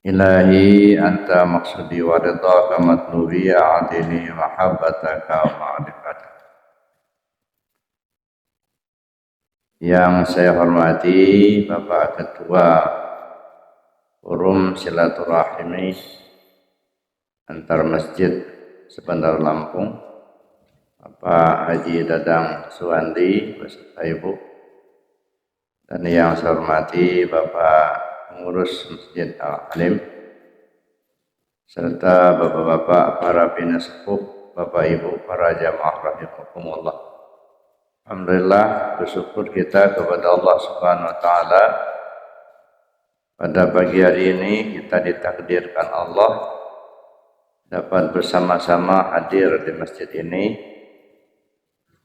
Ilahi anta maksudi wa ridhaka matlubi a'adini mahabbataka wa ma'rifataka. Yang saya hormati Bapak Ketua Forum Silaturahmi antar masjid Sebandar Lampung, Bapak Haji Dadang Suwandi beserta Ibu, dan yang saya hormati Bapak pengurus Masjid Al-Alim serta bapak-bapak para bina sepuh, bapak ibu para jamaah rahimakumullah. Alhamdulillah, bersyukur kita kepada Allah Subhanahu wa taala pada pagi hari ini kita ditakdirkan Allah dapat bersama-sama hadir di masjid ini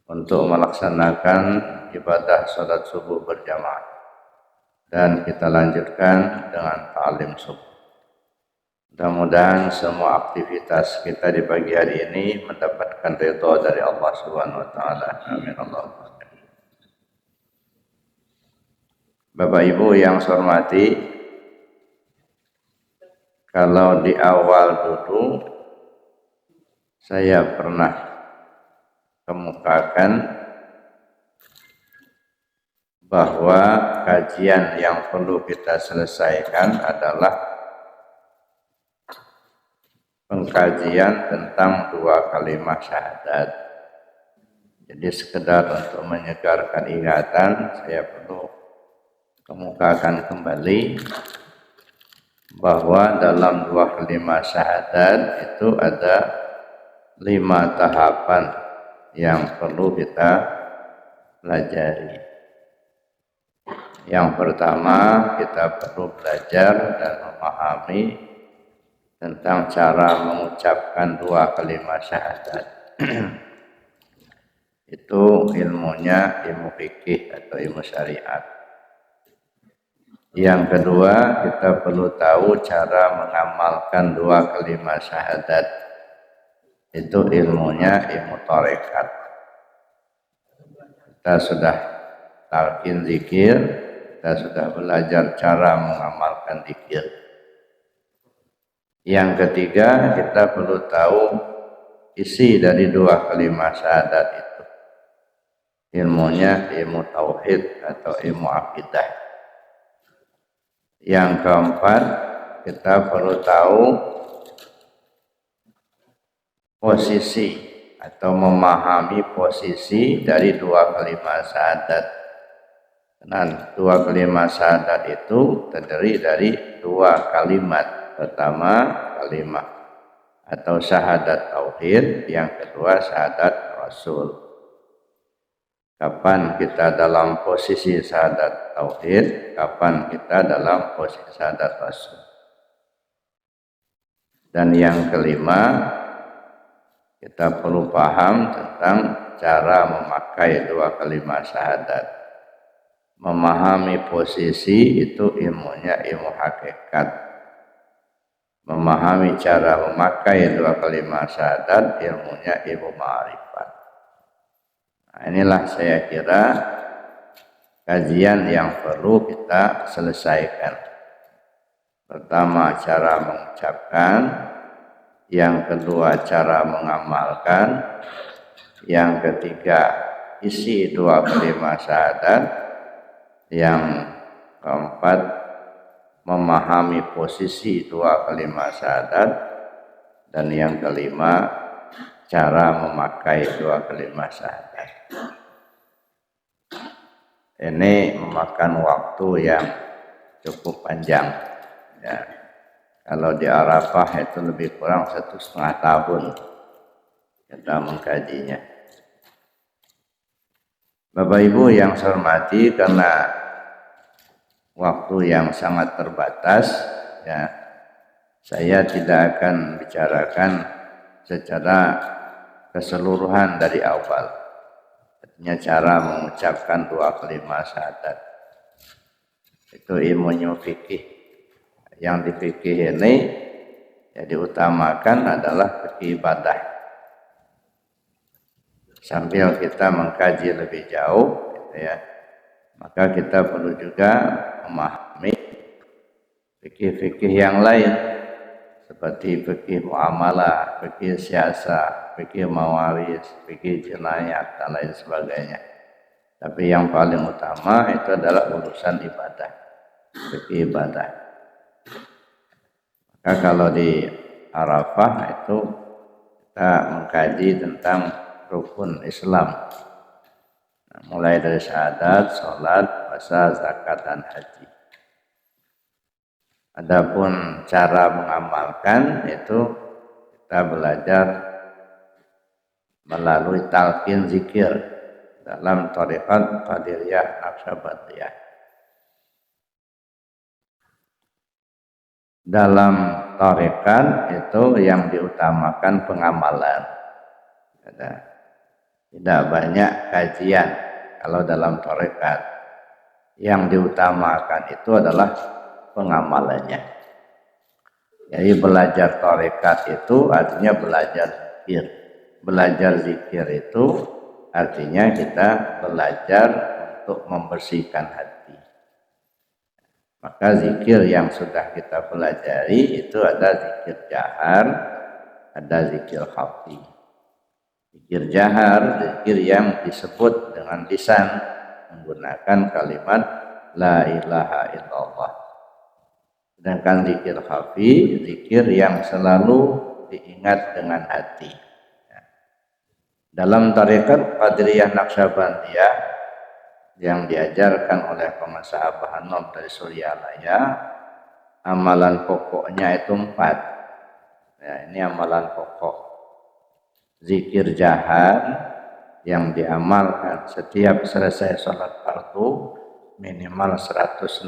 untuk melaksanakan ibadah salat subuh berjamaah. Dan kita lanjutkan dengan ta'lim subuh. Mudah-mudahan semua aktivitas kita di pagi hari ini mendapatkan ridha dari Allah Subhanahu wa taala. Amin Allahumma. Bapak Ibu yang saya hormati, kalau di awal dulu saya pernah kemukakan bahwa kajian yang perlu kita selesaikan adalah pengkajian tentang dua kalimat syahadat. Jadi sekedar untuk menyegarkan ingatan, saya perlu kemukakan kembali bahwa dalam dua kalimat syahadat itu ada 5 tahapan yang perlu kita pelajari. Yang pertama, kita perlu belajar dan memahami tentang cara mengucapkan dua kalimat syahadat. Itu ilmunya ilmu fikih atau ilmu syariat. Yang kedua, kita perlu tahu cara mengamalkan dua kalimat syahadat. Itu ilmunya ilmu tarekat. Kita sudah talqin zikir, kita sudah belajar cara mengamalkan zikir. Yang ketiga, kita perlu tahu isi dari dua kalimat syahadat itu. Ilmunya ilmu tauhid atau ilmu akidah. Yang keempat, kita perlu tahu posisi atau memahami posisi dari dua kalimat syahadat. Dan dua kalimat syahadat itu terdiri dari dua kalimat. Pertama, kalimat atau syahadat tauhid, yang kedua syahadat rasul. Kapan kita dalam posisi syahadat tauhid, kapan kita dalam posisi syahadat rasul. Dan yang kelima, kita perlu paham tentang cara memakai dua kalimat syahadat. Memahami posisi itu ilmunya ilmu hakikat. Memahami cara memakai dua kalimat syahadat ilmunya ilmu ma'rifat. Nah, inilah saya kira kajian yang perlu kita selesaikan. Pertama, cara mengucapkan. Yang kedua, cara mengamalkan. Yang ketiga, isi dua kalimat syahadat. Yang keempat, memahami posisi dua kalimat syahadat. Dan yang kelima, cara memakai dua kalimat syahadat. Ini memakan waktu yang cukup panjang. Ya. Kalau di Arafah itu lebih kurang 1,5 tahun kita mengkajinya. Bapak Ibu yang saya hormati, karena waktu yang sangat terbatas, ya, saya tidak akan bicarakan secara keseluruhan dari awal. Artinya cara mengucapkan dua kalimat syahadat. Itu ilmunya fikih. Yang di fikih ini yang diutamakan adalah fikih ibadah. Sambil kita mengkaji lebih jauh, gitu ya, maka kita perlu juga memahami fikih-fikih yang lain seperti fikih muamalah, fikih siasa, fikih mawaris, fikih jinayat dan lain sebagainya. Tapi yang paling utama itu adalah urusan ibadah, fikih ibadah. Maka kalau di Arafah itu kita mengkaji tentang rukun Islam, mulai dari syahadat, sholat, puasa, zakat, dan haji. Adapun cara mengamalkan itu kita belajar melalui talqin zikir dalam thariqat Qadiriyah Naqsyabandiyah. Dalam thariqat itu yang diutamakan pengamalan. Tidak banyak kajian kalau dalam thariqat. Yang diutamakan itu adalah pengamalannya. Jadi belajar thariqat itu artinya belajar zikir. Belajar zikir itu artinya kita belajar untuk membersihkan hati. Maka zikir yang sudah kita pelajari itu ada zikir jahar, ada zikir khafi. Zikir jahar, zikir yang disebut dengan lisan menggunakan kalimat la ilaha illallah. Sedangkan zikir khafi, zikir yang selalu diingat dengan hati. Dalam tarekat Qadiriyah Naqsyabandiyah yang diajarkan oleh penguasa Abah Hanom dari Suryalaya, amalan pokoknya itu 4. Ya, ini amalan pokok. Zikir jahar yang diamalkan setiap selesai sholat fardu minimal 165.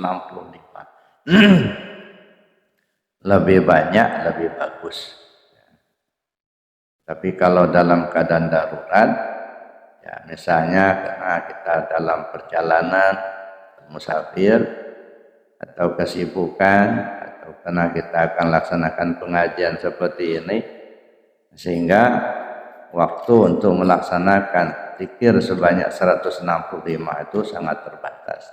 Lebih banyak lebih bagus. Tapi kalau dalam keadaan darurat, ya misalnya karena kita dalam perjalanan musafir atau kesibukan atau karena kita akan laksanakan pengajian seperti ini, sehingga waktu untuk melaksanakan zikir sebanyak 165 itu sangat terbatas.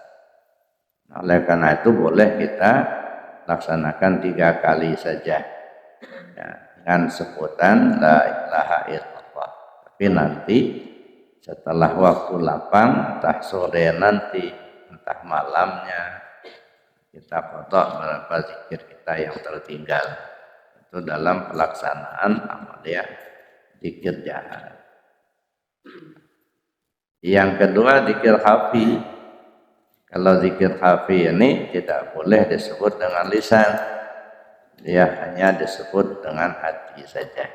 Oleh karena itu boleh kita laksanakan 3 kali saja ya, dengan sebutan la ilaha illallah. Tapi nanti setelah waktu lapang, entah sore nanti, entah malamnya, kita qadha beberapa zikir kita yang tertinggal. Itu dalam pelaksanaan amaliyah zikir jahar. Yang kedua zikir khafi. Kalau zikir khafi ini tidak boleh disebut dengan lisan, dia hanya disebut dengan hati saja.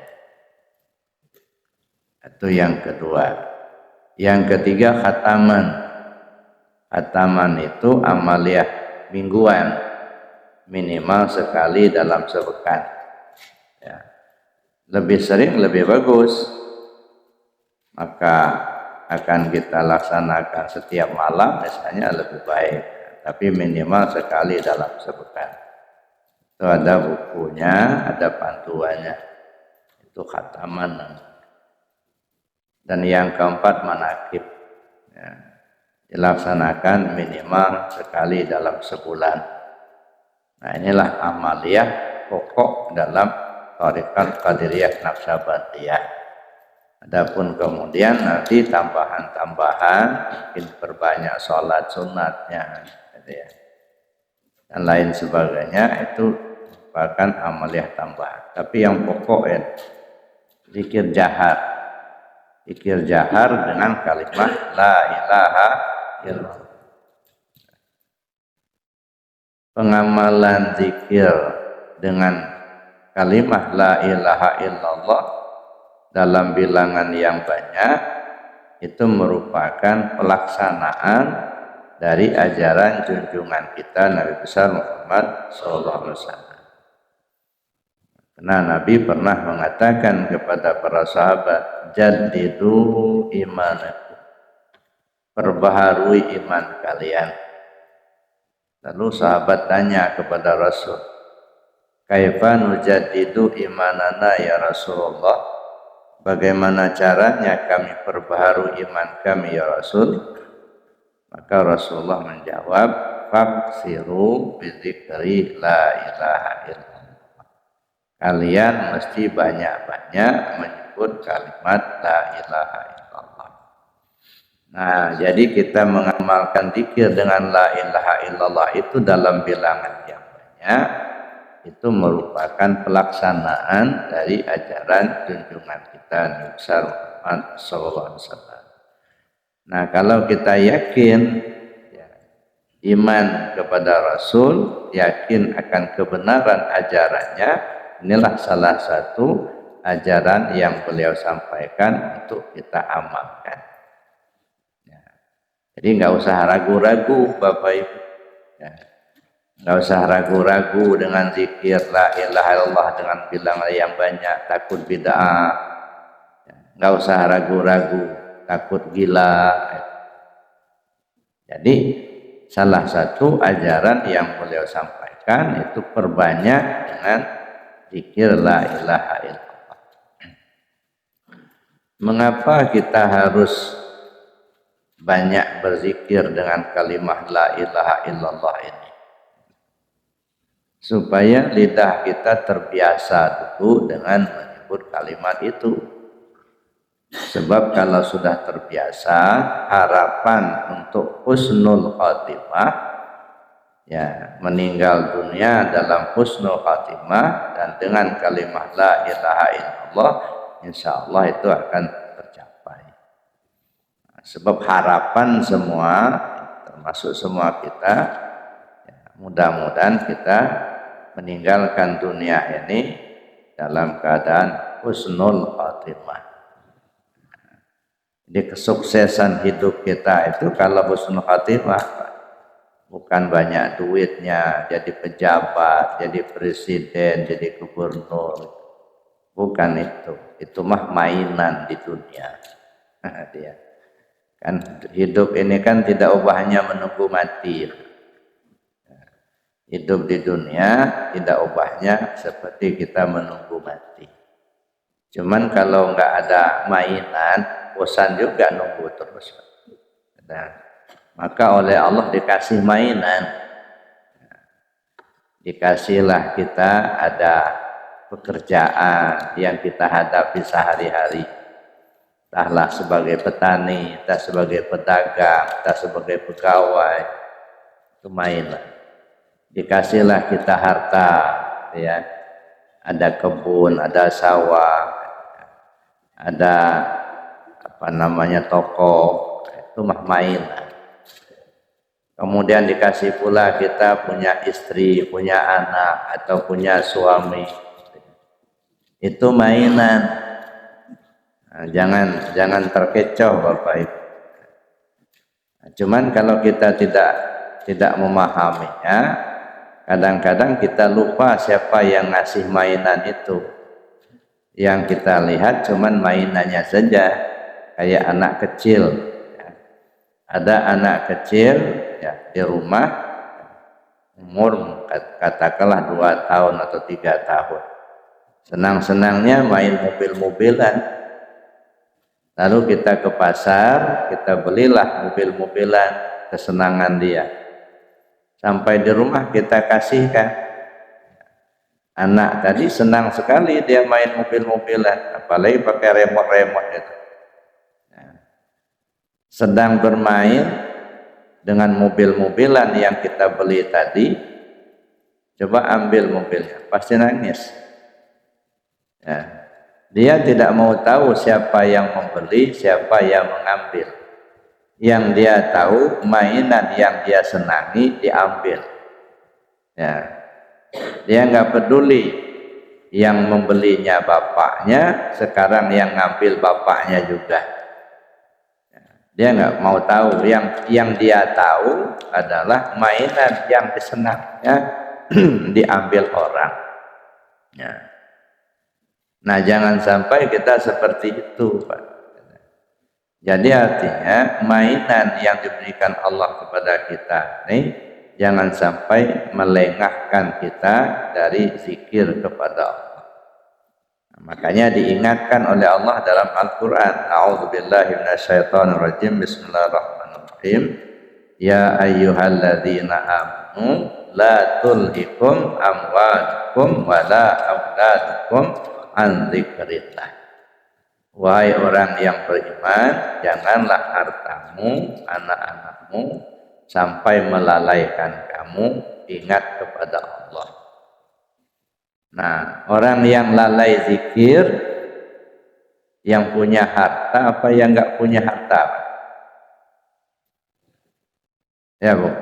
Itu yang kedua. Yang ketiga khataman. Khataman itu amaliyah mingguan, minimal sekali dalam sepekan. Ya. Lebih sering lebih bagus. Maka akan kita laksanakan setiap malam misalnya lebih baik, tapi minimal sekali dalam sepekan. Itu ada bukunya, ada panduannya, itu khataman. Dan yang keempat manakib, ya, dilaksanakan minimal sekali dalam sebulan. Nah inilah amaliyah pokok dalam thariqat Qadiriyah Naqsyabandiyah. Adapun kemudian nanti tambahan-tambahan, mungkin perbanyak sholat sunatnya, gitu ya, dan lain sebagainya, itu merupakan amaliyah tambahan. Tapi yang pokok ya, zikir jahar. Zikir jahar dengan kalimat la ilaha illallah. Pengamalan zikir dengan kalimat la ilaha illallah dalam bilangan yang banyak itu merupakan pelaksanaan dari ajaran junjungan kita Nabi besar Muhammad SAW. Karena Nabi pernah mengatakan kepada para sahabat, jaddidu imanakum, perbaharui iman kalian. Lalu sahabat tanya kepada Rasul, kaifa nujaddidu imanana ya Rasulullah? Bagaimana caranya kami perbaharui iman kami ya Rasul? Maka Rasulullah menjawab, faksiru bidzikri la ilaha illallah. Kalian mesti banyak-banyak menyebut kalimat la ilaha illallah. Nah, jadi kita mengamalkan zikir dengan la ilaha illallah itu dalam bilangan yang banyak, itu merupakan pelaksanaan dari ajaran junjungan kita Nabi besar Muhammad sallallahu alaihi wasallam. Nah, kalau kita yakin ya, iman kepada Rasul, yakin akan kebenaran ajarannya, inilah salah satu ajaran yang beliau sampaikan untuk kita amalkan. Jadi nggak usah ragu-ragu Bapak Ibu, ya. Nggak usah ragu-ragu dengan zikir la ilaha illallah dengan bilangan yang banyak, takut bid'ah, ya. Nggak usah ragu-ragu, takut gila. Jadi salah satu ajaran yang beliau sampaikan itu perbanyak dengan zikir la ilaha illallah. Mengapa kita harus banyak berzikir dengan kalimat la ilaha illallah ini? Supaya lidah kita terbiasa dulu dengan menyebut kalimat itu. Sebab kalau sudah terbiasa, harapan untuk husnul khatimah, ya, meninggal dunia dalam husnul khatimah dan dengan kalimat la ilaha illallah, insya Allah itu akan tercapai. Sebab harapan semua, termasuk semua kita, ya, mudah-mudahan kita meninggalkan dunia ini dalam keadaan husnul khatimah. Jadi kesuksesan hidup kita itu kalau husnul khatimah, bukan banyak duitnya, jadi pejabat, jadi presiden, jadi gubernur, bukan itu. Itu mah mainan di dunia. Dia kan hidup ini kan tidak ubahnya menunggu mati. Hidup di dunia tidak ubahnya seperti kita menunggu mati. Cuman kalau nggak ada mainan, bosan juga nunggu terus. Nah, maka oleh Allah dikasih mainan. Dikasihlah kita ada pekerjaan yang kita hadapi sehari-hari. Entahlah sebagai petani, entah sebagai pedagang, entah sebagai pegawai, itu mainan. Dikasihlah kita harta, ya, ada kebun, ada sawah, ada apa namanya toko, itu mah mainan. Kemudian dikasih pula kita punya istri, punya anak, atau punya suami, itu mainan. Nah, jangan terkecoh Bapak Ibu. Nah, cuman kalau kita tidak memahaminya, kadang-kadang kita lupa siapa yang ngasih mainan itu. Yang kita lihat cuman mainannya saja, kayak anak kecil. Ada anak kecil ya, di rumah, umur katakanlah 2 tahun atau 3 tahun. Senang-senangnya main mobil-mobilan. Lalu kita ke pasar, kita belilah mobil-mobilan kesenangan dia. Sampai di rumah kita kasihkan. Anak tadi senang sekali dia main mobil-mobilan, apalagi pakai remote-remote itu. Sedang bermain dengan mobil-mobilan yang kita beli tadi, coba ambil mobilnya, pasti nangis. Ya. Dia tidak mau tahu siapa yang membeli, siapa yang mengambil. Yang dia tahu mainan yang dia senangi diambil. Ya. Dia nggak peduli yang membelinya bapaknya, sekarang yang ngambil bapaknya juga. Dia nggak mau tahu. Yang dia tahu adalah mainan yang disenangnya diambil orang. Ya. Nah, jangan sampai kita seperti itu, Pak. Jadi artinya mainan yang diberikan Allah kepada kita ini jangan sampai melengahkan kita dari zikir kepada Allah. Nah, makanya diingatkan oleh Allah dalam Al-Quran, A'udzubillahi minasyaitonirrajim, Bismillahirrahmanirrahim. Ya ayyuhalladzina amanu la tulhikum amwalukum wala auladukum an dzikrillah. Wahai orang yang beriman, janganlah hartamu, anak-anakmu sampai melalaikan kamu ingat kepada Allah. Nah, orang yang lalai zikir, yang punya harta apa yang enggak punya harta? Ya Bu,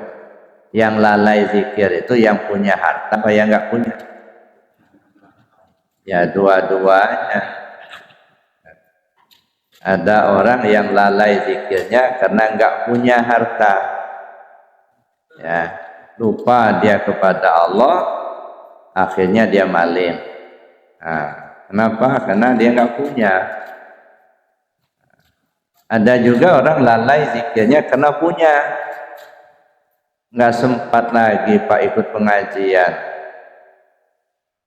yang lalai zikir itu yang punya harta apa yang enggak punya? Ya dua-duanya. Ada orang yang lalai zikirnya karena enggak punya harta. Ya, lupa dia kepada Allah, akhirnya dia maling. Nah, kenapa? Karena dia enggak punya. Ada juga orang lalai zikirnya karena punya. Nggak sempat lagi Pak ikut pengajian,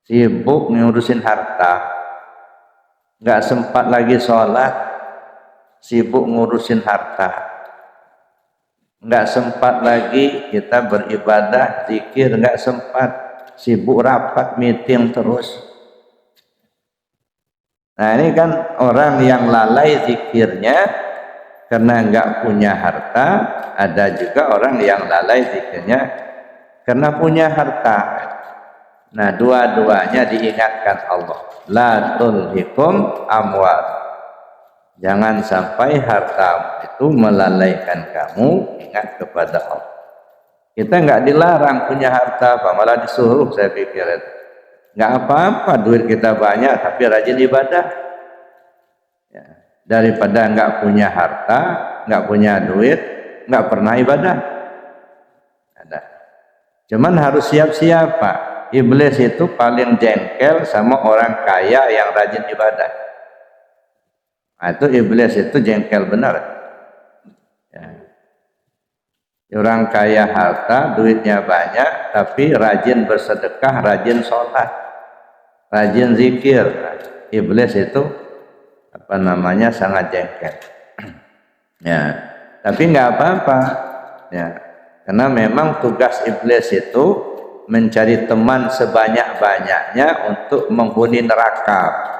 sibuk ngurusin harta, nggak sempat lagi sholat, sibuk ngurusin harta, nggak sempat lagi kita beribadah, zikir, nggak sempat, sibuk rapat, meeting terus. Nah ini kan orang yang lalai zikirnya karena nggak punya harta. Ada juga orang yang lalai zikirnya karena punya harta. Nah dua-duanya diingatkan Allah. La tulhikum amwal. Jangan sampai hartamu itu melalaikan kamu ingat kepada Allah. Kita nggak dilarang punya harta, malah disuruh. Saya pikir nggak apa-apa duit kita banyak tapi rajin ibadah. Ya, daripada nggak punya harta, nggak punya duit, nggak pernah ibadah. Ada. Cuman harus siap-siap Pak. Iblis itu paling jengkel sama orang kaya yang rajin ibadah. Nah, itu iblis itu jengkel benar. Ya. Orang kaya harta, duitnya banyak, tapi rajin bersedekah, rajin sholat, rajin zikir. Nah, iblis itu sangat jengkel. Ya. Tapi nggak apa-apa, ya, karena memang tugas iblis itu mencari teman sebanyak-banyaknya untuk menghuni neraka.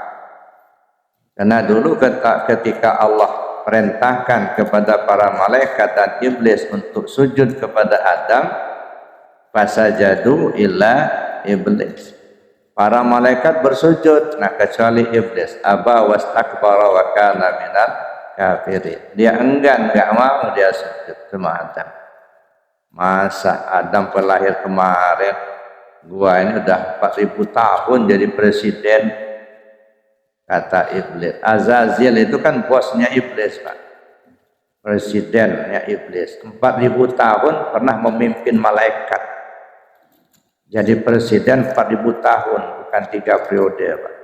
Karena dulu ketika Allah perintahkan kepada para malaikat dan iblis untuk sujud kepada Adam, fasajadu illa iblis. Para malaikat bersujud, nah kecuali iblis, aba wastakbara wa kana minal kafirin. Dia enggan, enggak mau dia sujud sama Adam. Masa Adam pelahir kemarin, gua ini udah 4000 tahun jadi presiden, kata iblis. Azazil itu kan bosnya iblis Pak, presidennya iblis. 4000 tahun pernah memimpin malaikat, jadi presiden 4000 tahun, bukan 3 periode Pak.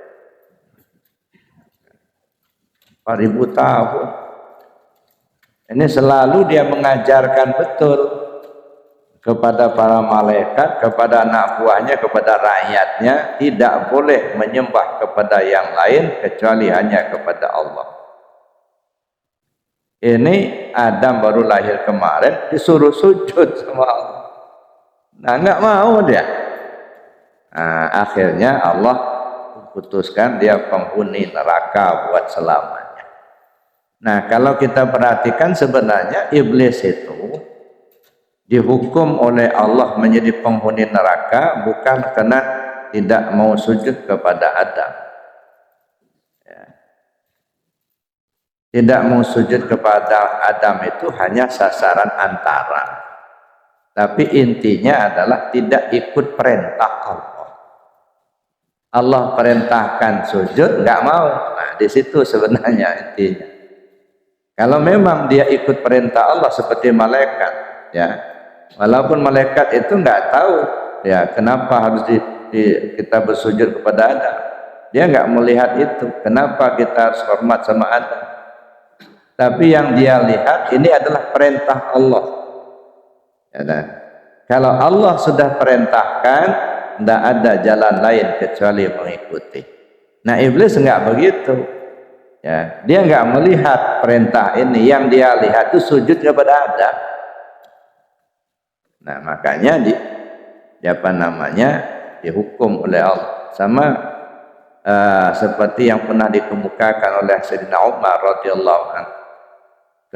4000 tahun. Ini selalu dia mengajarkan betul kepada para malaikat, kepada anak buahnya, kepada rakyatnya, tidak boleh menyembah kepada yang lain kecuali hanya kepada Allah. Ini Adam baru lahir kemarin disuruh sujud sama Allah. Nah nggak mau dia. Nah, akhirnya Allah putuskan dia penghuni neraka buat selamanya. Nah kalau kita perhatikan sebenarnya iblis itu dihukum oleh Allah menjadi penghuni neraka bukan karena tidak mau sujud kepada Adam. Ya. Tidak mau sujud kepada Adam itu hanya sasaran antara. Tapi intinya adalah tidak ikut perintah Allah. Allah perintahkan sujud, nggak mau. Nah, di situ sebenarnya intinya. Kalau memang dia ikut perintah Allah seperti malaikat, ya, walaupun malaikat itu nggak tahu, ya, kenapa harus kita bersujud kepada Adam. Dia nggak melihat itu. Kenapa kita harus hormat sama Adam? Tapi yang dia lihat ini adalah perintah Allah. Ya, dan kalau Allah sudah perintahkan, tidak ada jalan lain kecuali mengikuti. Nah iblis enggak begitu. Ya, dia enggak melihat perintah ini. Yang dia lihat itu sujud kepada Adam. Nah, makanya di apa namanya dihukum oleh Allah sama seperti yang pernah dikemukakan oleh Sayyidina Umar radhiyallahu anhu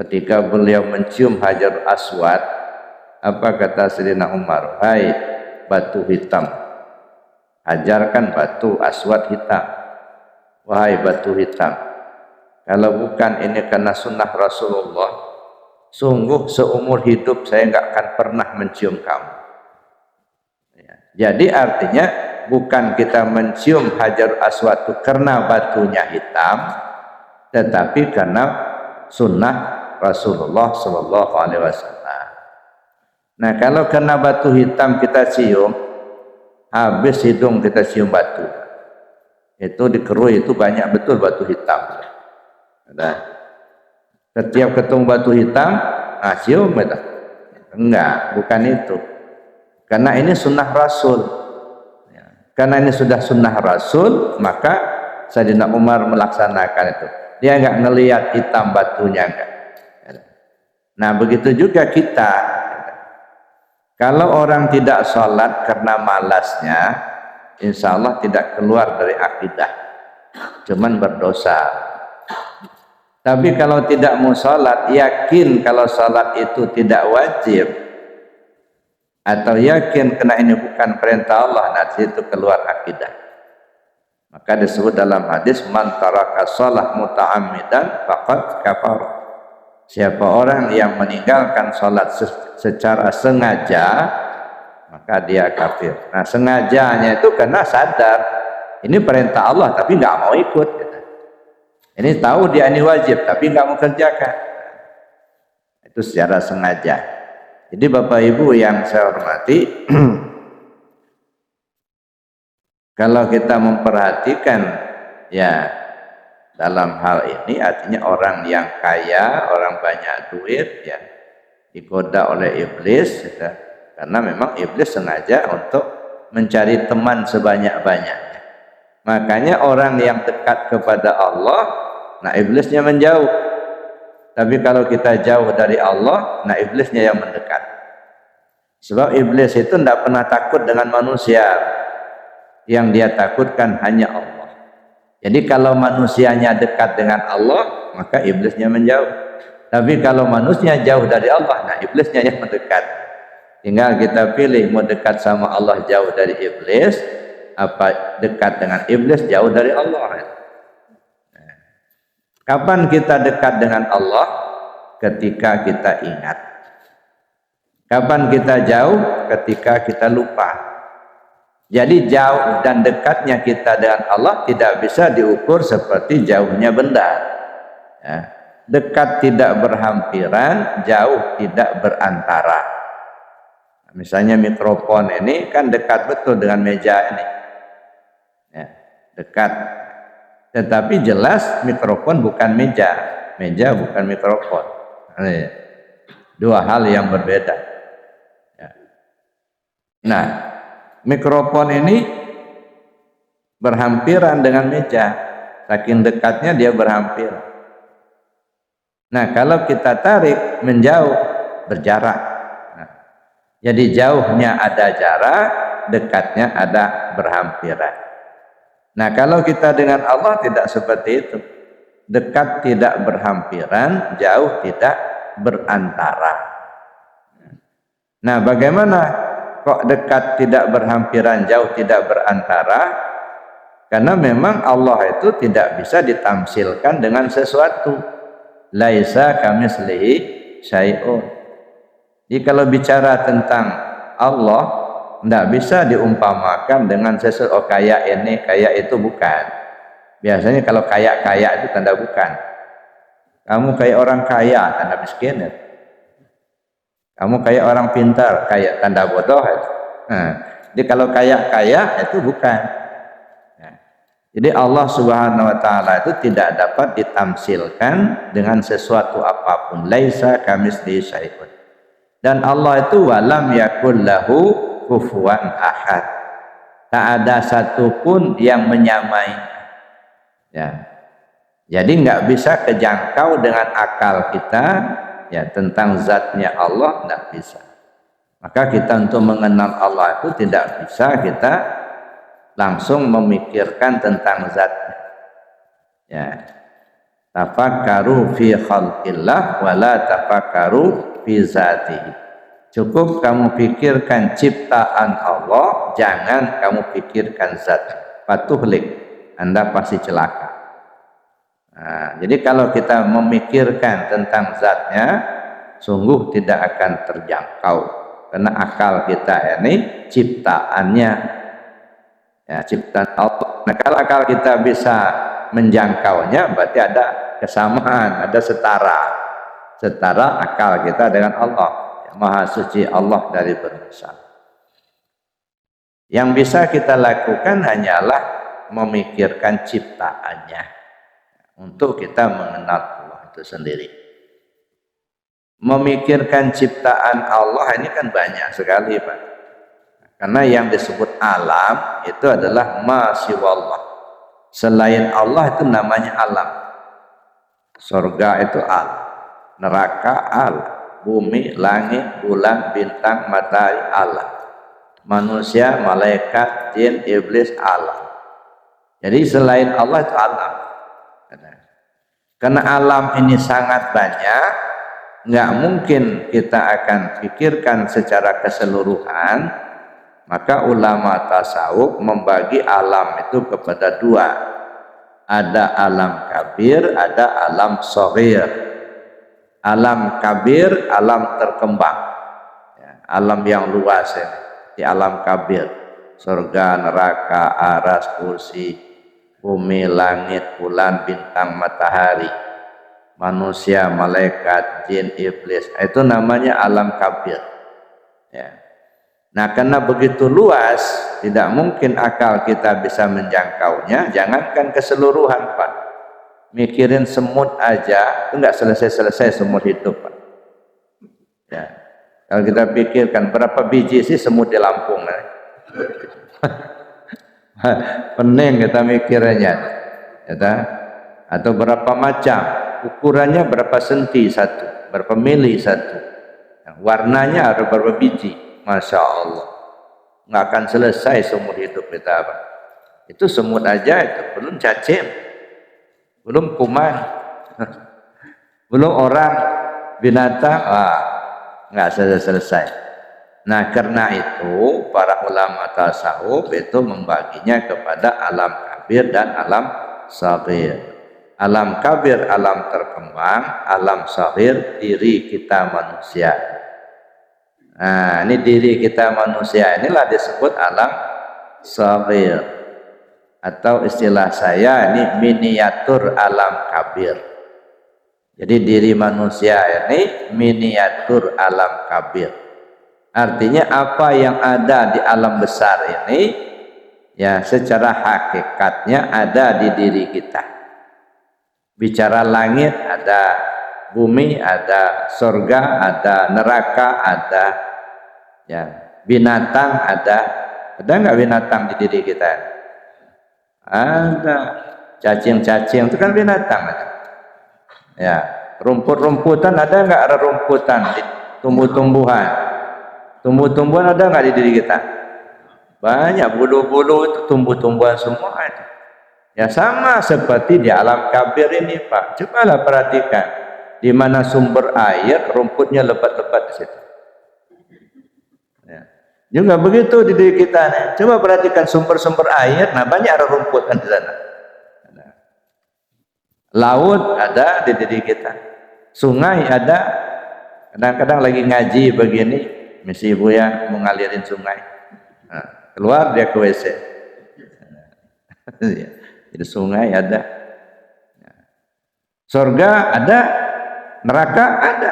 ketika beliau mencium Hajar Aswad. Apa kata Sayyidina Umar? Hai batu hitam, Hajar kan batu, Aswad hitam. Wahai batu hitam, kalau bukan ini karena sunnah Rasulullah, sungguh seumur hidup saya nggak akan pernah mencium kamu. Ya. Jadi artinya bukan kita mencium Hajar Aswad itu karena batunya hitam, tetapi karena sunnah Rasulullah Sallallahu Alaihi Wasallam. Nah, kalau kena batu hitam kita cium, habis hidung kita cium batu. Itu di Kerui itu banyak betul batu hitam. Nah, setiap ketemu batu hitam, cium kita. Enggak, bukan itu. Karena ini sunnah Rasul. Karena ini sudah sunnah Rasul, maka Sayyidina Umar melaksanakan itu. Dia enggak ngelihat hitam batunya enggak. Nah, begitu juga kita. Kalau orang tidak sholat karena malasnya, insya Allah tidak keluar dari akidah, cuman berdosa. Tapi kalau tidak mau sholat, yakin kalau sholat itu tidak wajib, atau yakin karena ini bukan perintah Allah, nanti itu keluar akidah. Maka disebut dalam hadis, man taraka sholat muta'ammidan faqad kafar. Siapa orang yang meninggalkan sholat secara sengaja, maka dia kafir. Nah, sengajanya itu karena sadar ini perintah Allah tapi nggak mau ikut. Ini tahu dia ini wajib tapi nggak mau kerjakan. Itu secara sengaja. Jadi Bapak Ibu yang saya hormati, kalau kita memperhatikan ya dalam hal ini artinya orang yang kaya, orang banyak duit ya digoda oleh iblis ya, karena memang iblis sengaja untuk mencari teman sebanyak-banyaknya. Makanya orang yang dekat kepada Allah, nah iblisnya menjauh. Tapi kalau kita jauh dari Allah, nah iblisnya yang mendekat. Sebab iblis itu tidak pernah takut dengan manusia. Yang dia takutkan hanya Allah. Jadi kalau manusianya dekat dengan Allah, maka iblisnya menjauh. Tapi kalau manusia jauh dari Allah, nah iblisnya yang mendekat. Tinggal kita pilih mau dekat sama Allah jauh dari iblis, apa dekat dengan iblis jauh dari Allah. Kapan kita dekat dengan Allah? Ketika kita ingat. Kapan kita jauh? Ketika kita lupa. Jadi jauh dan dekatnya kita dengan Allah tidak bisa diukur seperti jauhnya benda. Ya. Dekat tidak berhampiran, jauh tidak berantara. Misalnya mikrofon ini kan dekat betul dengan meja ini. Ya, dekat. Tetapi jelas mikrofon bukan meja, meja bukan mikrofon. Ini dua hal yang berbeda. Ya. Nah, mikrofon ini berhampiran dengan meja, saking dekatnya dia berhampir. Nah, kalau kita tarik menjauh, berjarak. Nah, jadi jauhnya ada jarak, dekatnya ada berhampiran. Nah, kalau kita dengan Allah tidak seperti itu. Dekat tidak berhampiran, jauh tidak berantara. Nah, bagaimana kok dekat tidak berhampiran, jauh tidak berantara? Karena memang Allah itu tidak bisa ditamsilkan dengan sesuatu. Laisa kamitslihi syai'un. Jadi kalau bicara tentang Allah, tidak bisa diumpamakan dengan sesuatu. Oh, kayak ini, kayak itu, bukan. Biasanya kalau kayak itu tanda bukan. Kamu kayak orang kaya, tanda miskin. Kamu kayak orang pintar, kayak tanda bodoh. Nah, jadi kalau kaya itu bukan. Nah, jadi Allah Subhanahu Wa Taala itu tidak dapat ditamsilkan dengan sesuatu apapun. Laisa kamitslihi syai'un. Dan Allah itu walam yakul lahu kufuwan ahad. Tak ada satupun yang menyamainya. Ya. Jadi nggak bisa kejangkau dengan akal kita ya tentang zatnya Allah, nggak bisa. Maka kita untuk mengenal Allah itu tidak bisa kita langsung memikirkan tentang zatnya. Ya. Tafakkaru fi khalqillah wa la tafakkaru fi zatihi. Cukup kamu pikirkan ciptaan Allah, jangan kamu pikirkan zat. Fatuhlik, Anda pasti celaka. Nah, jadi kalau kita memikirkan tentang zatnya, sungguh tidak akan terjangkau. Karena akal kita ini ciptaannya, ya, ciptaan Allah. Nah, kalau akal kita bisa menjangkaunya, berarti ada kesamaan, ada setara akal kita dengan Allah. Ya, Maha suci Allah dari berdosa. Yang bisa kita lakukan hanyalah memikirkan ciptaannya untuk kita mengenal Allah itu sendiri. Memikirkan ciptaan Allah ini kan banyak sekali, Pak. Karena yang disebut alam itu adalah ma siwallah. Selain Allah itu namanya alam. Surga itu alam, neraka alam, bumi, langit, bulan, bintang, matahari alam, manusia, malaikat, jin, iblis alam. Jadi selain Allah itu alam. Karena alam ini sangat banyak, nggak mungkin kita akan pikirkan secara keseluruhan. Maka ulama tasawuf membagi alam itu kepada dua. Ada alam kabir, ada alam shaghir. Alam kabir, alam terkembang, ya, alam yang luas ini. Di alam kabir, surga, neraka, aras, kursi, bumi, langit, bulan, bintang, matahari, manusia, malaikat, jin, iblis, itu namanya alam kabir. Ya. Nah, karena begitu luas, tidak mungkin akal kita bisa menjangkaunya. Jangankan keseluruhan, Pak. Mikirin semut aja, itu nggak selesai-selesai semut hidup, Pak. Ya. Kalau kita pikirkan berapa biji sih semut di Lampung, pening kita mikirnya, ya, atau berapa macam, ukurannya berapa senti satu, berapa mili satu, warnanya ada berapa biji. Masya Allah, nggak akan selesai seumur hidup kita, Pak. Itu semut aja itu, belum cacing, belum kuman, belum orang, binatang, nggak selesai. Nah, karena itu para ulama tasawuf itu membaginya kepada alam kabir dan alam shaghir. Alam kabir, alam terkembang, alam shaghir, diri kita manusia. Nah, ini diri kita manusia inilah disebut alam shaghir, atau istilah saya ini miniatur alam kabir. Jadi diri manusia ini miniatur alam kabir. Artinya apa yang ada di alam besar ini, ya, secara hakikatnya ada di diri kita. Bicara langit ada, bumi ada, surga ada, neraka ada, ya, binatang ada nggak binatang di diri kita? Ada. Cacing-cacing itu kan binatang, ya. Rumput-rumputan ada nggak? Ada rumputan. Tumbuh-tumbuhan ada nggak di diri kita? Banyak. Bulu-bulu itu tumbuh-tumbuhan semua itu. Ya, sama seperti di alam kabir ini, Pak. Cobalah perhatikan, di mana sumber air, rumputnya lebat-lebat di situ. Ya. Juga begitu di diri kita nih. Coba perhatikan sumber-sumber air, nah banyak ada rumput kan di sana. Laut ada di diri kita. Sungai ada. Kadang-kadang lagi ngaji begini, misi ibu ya mau ngalirin sungai. Nah, keluar dia ke WC. Jadi sungai ada. Surga ada, neraka ada.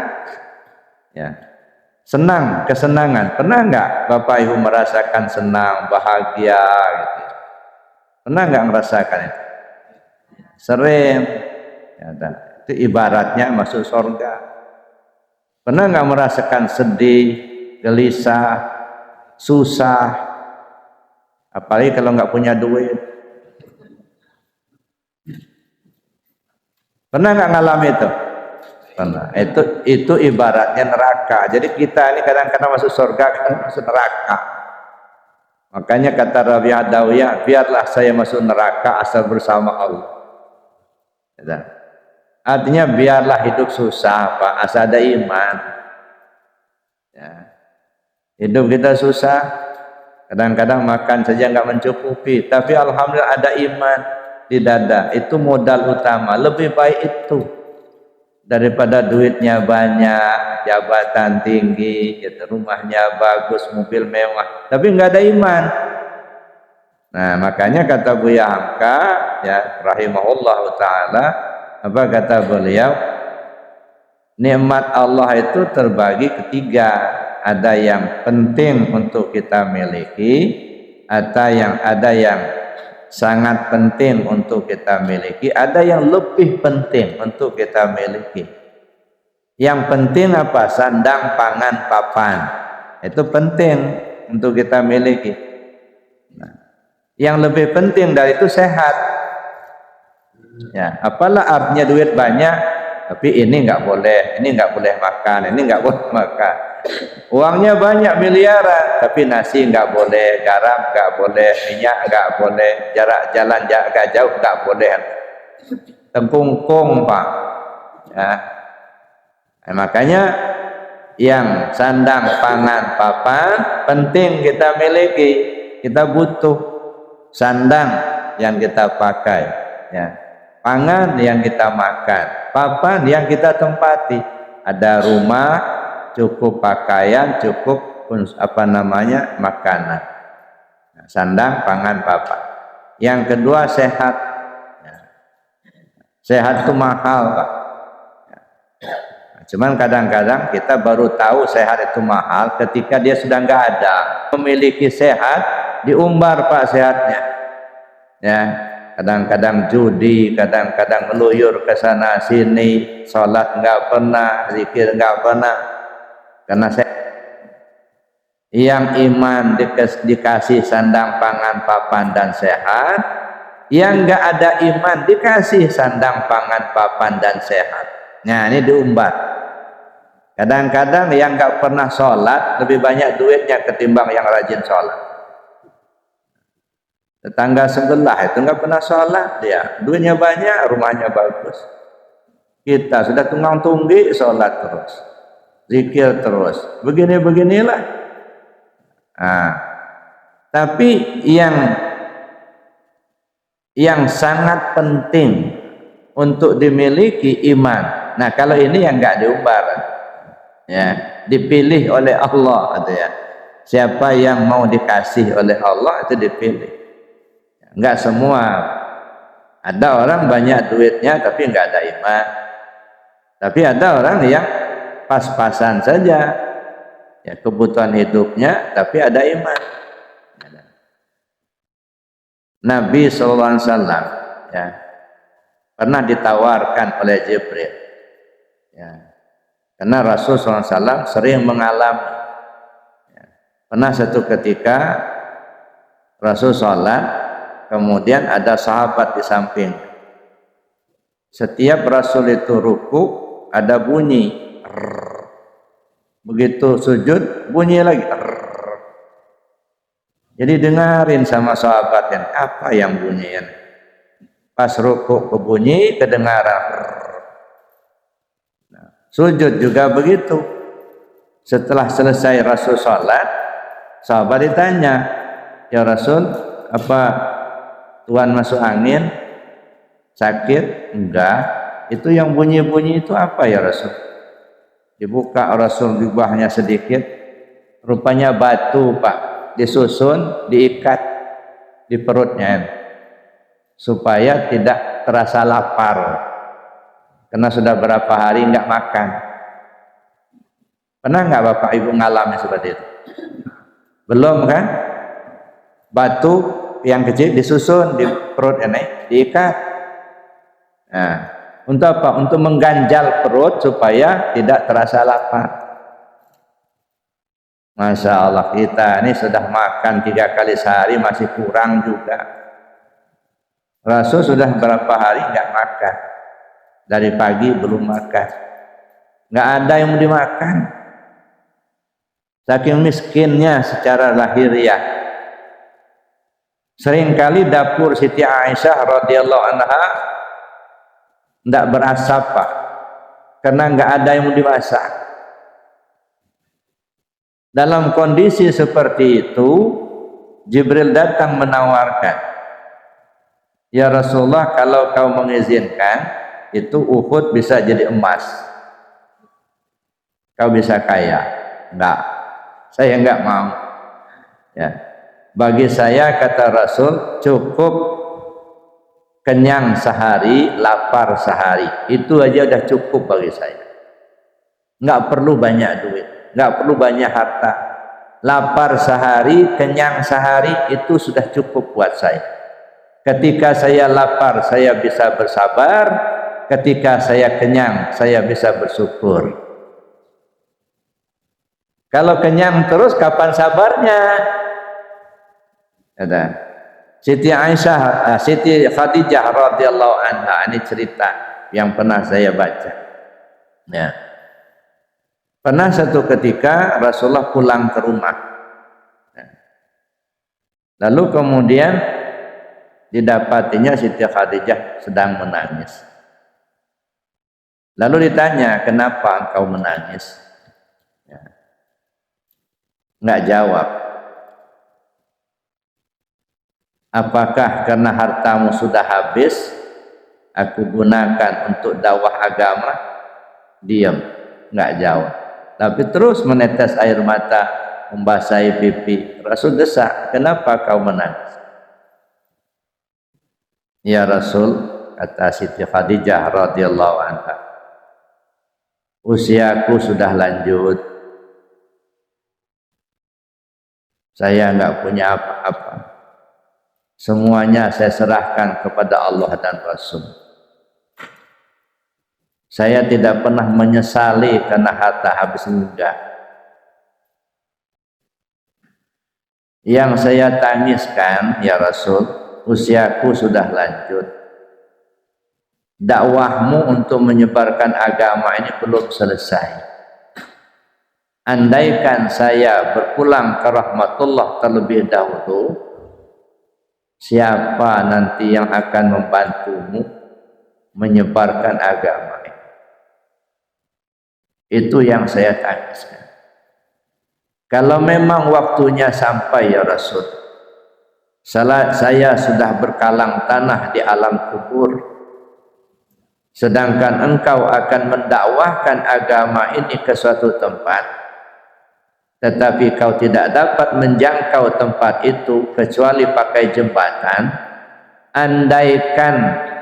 Ya. Senang, kesenangan. Pernah enggak Bapak Ibu merasakan senang, bahagia gitu? Pernah enggak merasakan itu? Sering. Ya, itu ibaratnya masuk surga. Pernah enggak merasakan sedih, gelisah, susah? Apalagi kalau enggak punya duit. Pernah enggak ngalami itu? Nah, itu ibaratnya neraka. Jadi kita ini kadang-kadang masuk surga, kadang masuk neraka. Makanya kata Rabi Adawiyah, biarlah saya masuk neraka asal bersama Allah. Ya. Artinya biarlah hidup susah, Pak, asal ada iman. Ya. Hidup kita susah, kadang-kadang makan saja nggak mencukupi, tapi alhamdulillah ada iman di dada. Itu modal utama. Lebih baik itu daripada duitnya banyak, jabatan tinggi, gitu, rumahnya bagus, mobil mewah, tapi nggak ada iman. Nah, makanya kata Buya Hamka, ya rahimahullah taala, apa kata beliau? Nikmat Allah itu terbagi ketiga. Ada yang penting untuk kita miliki, ada yang sangat penting untuk kita miliki, ada yang lebih penting untuk kita miliki. Yang penting apa? Sandang, pangan, papan. Itu penting untuk kita miliki. Nah, yang lebih penting dari itu sehat. Ya, apalah artinya duit banyak, tapi ini nggak boleh makan, ini nggak boleh makan. Uangnya banyak miliaran, tapi nasi nggak boleh, garam nggak boleh, minyak nggak boleh, jarak jalan agak jauh nggak boleh. Tengkungkung, Pak. Ya. Nah, makanya yang sandang, pangan, papan penting kita miliki. Kita butuh sandang yang kita pakai, ya. Pangan yang kita makan, papan yang kita tempati. Ada rumah, cukup pakaian, cukup makanan. Nah, sandang, pangan, papan. Yang kedua sehat. Ya. Sehat itu mahal, Pak. Ya. Nah, cuman kadang-kadang kita baru tahu sehat itu mahal ketika dia sudah nggak ada. Memiliki sehat diumbar, Pak, sehatnya. Ya. Kadang-kadang judi, kadang-kadang meluyur ke sana sini, sholat nggak pernah, zikir nggak pernah. Karena yang iman dikasih sandang, pangan, papan dan sehat, yang nggak ada iman dikasih sandang, pangan, papan dan sehat. Nah, ini diumbar. Kadang-kadang yang nggak pernah sholat lebih banyak duitnya ketimbang yang rajin sholat. Tetangga sebelah itu nggak pernah sholat, dia duitnya banyak, rumahnya bagus. Kita sudah tunggang tunggi sholat terus, zikir terus, beginilah. Nah, tapi yang sangat penting untuk dimiliki iman. Nah, kalau ini yang nggak diumbar, ya, dipilih oleh Allah, gitu ya. Siapa yang mau dikasih oleh Allah itu dipilih. Enggak semua. Ada orang banyak duitnya tapi enggak ada iman. Tapi ada orang yang pas-pasan saja, ya, kebutuhan hidupnya tapi ada iman. Nabi SAW, ya, pernah ditawarkan oleh Jibril, ya, karena Rasul SAW sering mengalami, ya, pernah satu ketika Rasul sholat, kemudian ada sahabat di samping. Setiap Rasul itu ruku ada bunyi. Begitu sujud bunyi lagi. Jadi dengarin sama sahabat yang apa yang bunyian. Pas ruku kebunyi kedengaran. Nah, sujud juga begitu. Setelah selesai Rasul sholat, sahabat ditanya, ya Rasul, apa Tuhan masuk angin, sakit? Enggak. Itu yang bunyi-bunyi itu apa ya Rasul? Dibuka Rasul jubahnya sedikit, rupanya batu, Pak, disusun, diikat di perutnya supaya tidak terasa lapar karena sudah berapa hari enggak makan. Pernah enggak Bapak Ibu ngalami seperti itu? Belum kan? Batu yang kecil disusun di perut ini, diikat. Nah, untuk apa? Untuk mengganjal perut supaya tidak terasa lapar. Masya Allah, kita ini sudah makan 3 kali sehari masih kurang juga. Rasul sudah berapa hari nggak makan, dari pagi belum makan. nggak ada yang mau dimakan. Saking miskinnya secara lahiriah. Seringkali dapur Siti Aisyah radhiyallahu anha tidak berasap, Pak, karena nggak ada yang mau dimasak. Dalam kondisi seperti itu, Jibril datang menawarkan, ya Rasulullah, kalau kau mengizinkan, itu Uhud bisa jadi emas, kau bisa kaya. Enggak, saya enggak mau. Ya, bagi saya, kata Rasul, cukup kenyang sehari, lapar sehari, itu aja udah cukup bagi saya. Enggak perlu banyak duit, enggak perlu banyak harta. Lapar sehari, kenyang sehari, itu sudah cukup buat saya. Ketika saya lapar, saya bisa bersabar. Ketika saya kenyang, saya bisa bersyukur. Kalau kenyang terus, kapan sabarnya? Ada Siti Aisyah, Siti Khadijah radhiyallahu anha, ini cerita yang pernah saya baca. Ya. Pernah satu ketika Rasulullah pulang ke rumah. Lalu kemudian didapatinya Siti Khadijah sedang menangis. Lalu ditanya, kenapa engkau menangis? Ya. Enggak jawab. Apakah karena hartamu sudah habis, aku gunakan untuk dakwah agama? Diam, enggak jawab. Tapi terus menetes air mata, membasahi pipi. Rasul desak, kenapa kau menangis? Ya Rasul, kata Siti Khadijah radhiyallahu anha, usiaku sudah lanjut, saya enggak punya apa-apa, semuanya saya serahkan kepada Allah dan Rasul. Saya tidak pernah menyesali karena harta habis, enggak. Yang saya tangiskan, ya Rasul, usiaku sudah lanjut, dakwahmu untuk menyebarkan agama ini belum selesai. Andaikan saya berpulang ke rahmatullah terlebih dahulu, siapa nanti yang akan membantumu menyebarkan agama ini? Itu yang saya tangiskan. Kalau memang waktunya sampai, ya Rasul, saya sudah berkalang tanah di alam kubur, sedangkan engkau akan mendakwahkan agama ini ke suatu tempat, tetapi kau tidak dapat menjangkau tempat itu kecuali pakai jembatan. Andaikan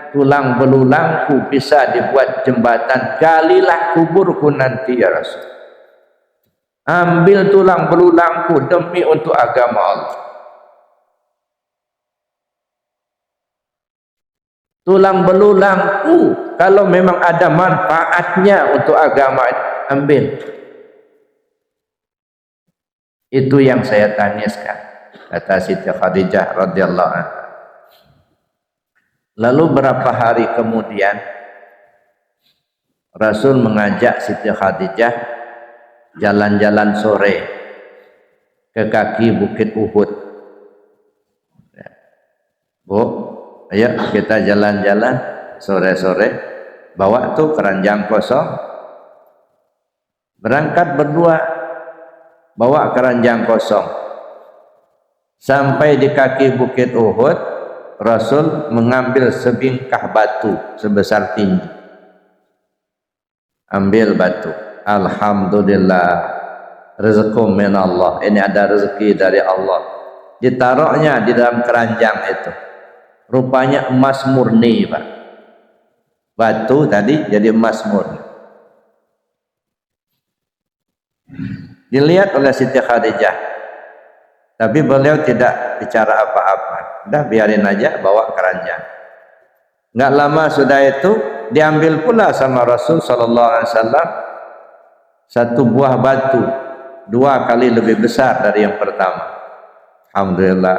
tulang belulangku bisa dibuat jembatan, galilah kuburku nanti, ya Rasul. Ambil tulang belulangku demi untuk agama Allah. Tulang belulangku, kalau memang ada manfaatnya untuk agama, ambil. Itu yang saya tangiskan, kata Siti Khadijah radhiyallahu anha. Lalu berapa hari kemudian Rasul mengajak Siti Khadijah jalan-jalan sore ke kaki Bukit Uhud. Bu, ayo kita jalan-jalan sore-sore, bawa tuh keranjang kosong, berangkat berdua, bawa keranjang kosong. Sampai di kaki Bukit Uhud, Rasul mengambil sebingkah batu sebesar tinggi. Ambil batu. Alhamdulillah, rezeki min Allah. Ini ada rezeki dari Allah. Ditaruhnya di dalam keranjang itu. Rupanya emas murni, Pak. Batu tadi jadi emas murni. Dilihat oleh Siti Khadijah, tapi beliau tidak bicara apa-apa. Udah biarin aja, bawa keranjang. Nggak lama sudah itu diambil pula sama Rasul sallallahu alaihi wasallam satu buah batu 2 kali lebih besar dari yang pertama. Alhamdulillah,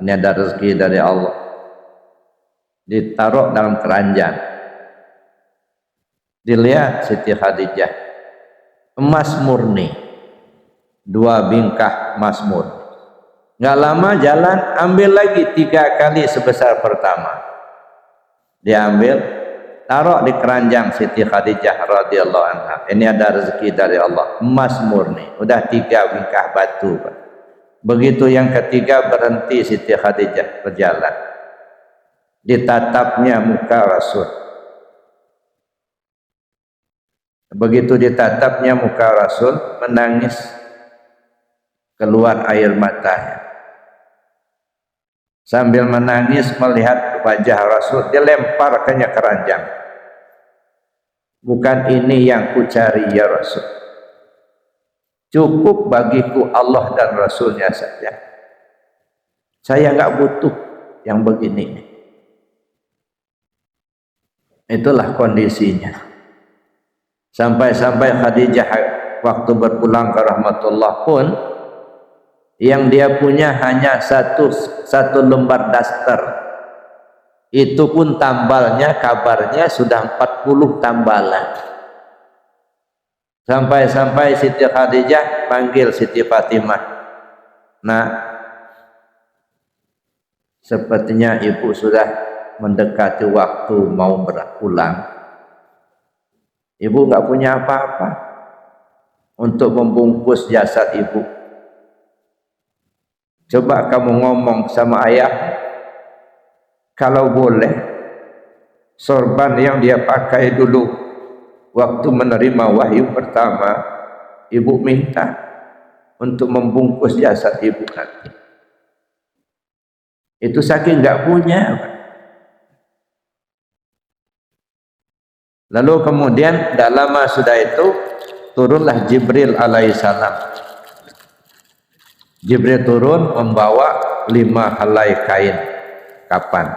ini ada rezeki dari Allah. Ditaruh dalam keranjang. Dilihat Siti Khadijah, emas murni, 2 bingkah emas murni. Nggak lama jalan, ambil lagi 3 kali sebesar pertama. Diambil, taruh di keranjang Siti Khadijah radhiyallahu anha. Ini ada rezeki dari Allah, emas murni. Udah 3 bingkah batu. Begitu yang ketiga berhenti Siti Khadijah berjalan. Ditatapnya muka Rasul. Begitu ditatapnya muka Rasul, menangis, keluar air matanya. Sambil menangis melihat wajah Rasul, dia lemparkannya keranjang. Bukan ini yang kucari ya Rasul. Cukup bagiku Allah dan Rasulnya saja. Saya nggak butuh yang begini. Itulah kondisinya. Sampai-sampai Khadijah waktu berpulang ke rahmatullah pun, yang dia punya hanya satu lembar daster. Itu pun tambalnya, kabarnya sudah 40 tambalan. Sampai-sampai Siti Khadijah panggil Siti Fatimah. Nah, sepertinya ibu sudah mendekati waktu mau berpulang. Ibu nggak punya apa-apa untuk membungkus jasad ibu. Coba kamu ngomong sama ayah, kalau boleh sorban yang dia pakai dulu waktu menerima wahyu pertama, ibu minta untuk membungkus jasad ibu nanti. Itu saking nggak punya. Lalu kemudian tidak lama sudah itu turunlah Jibril alaihissalam. Jibril turun membawa 5 helai kain kapan.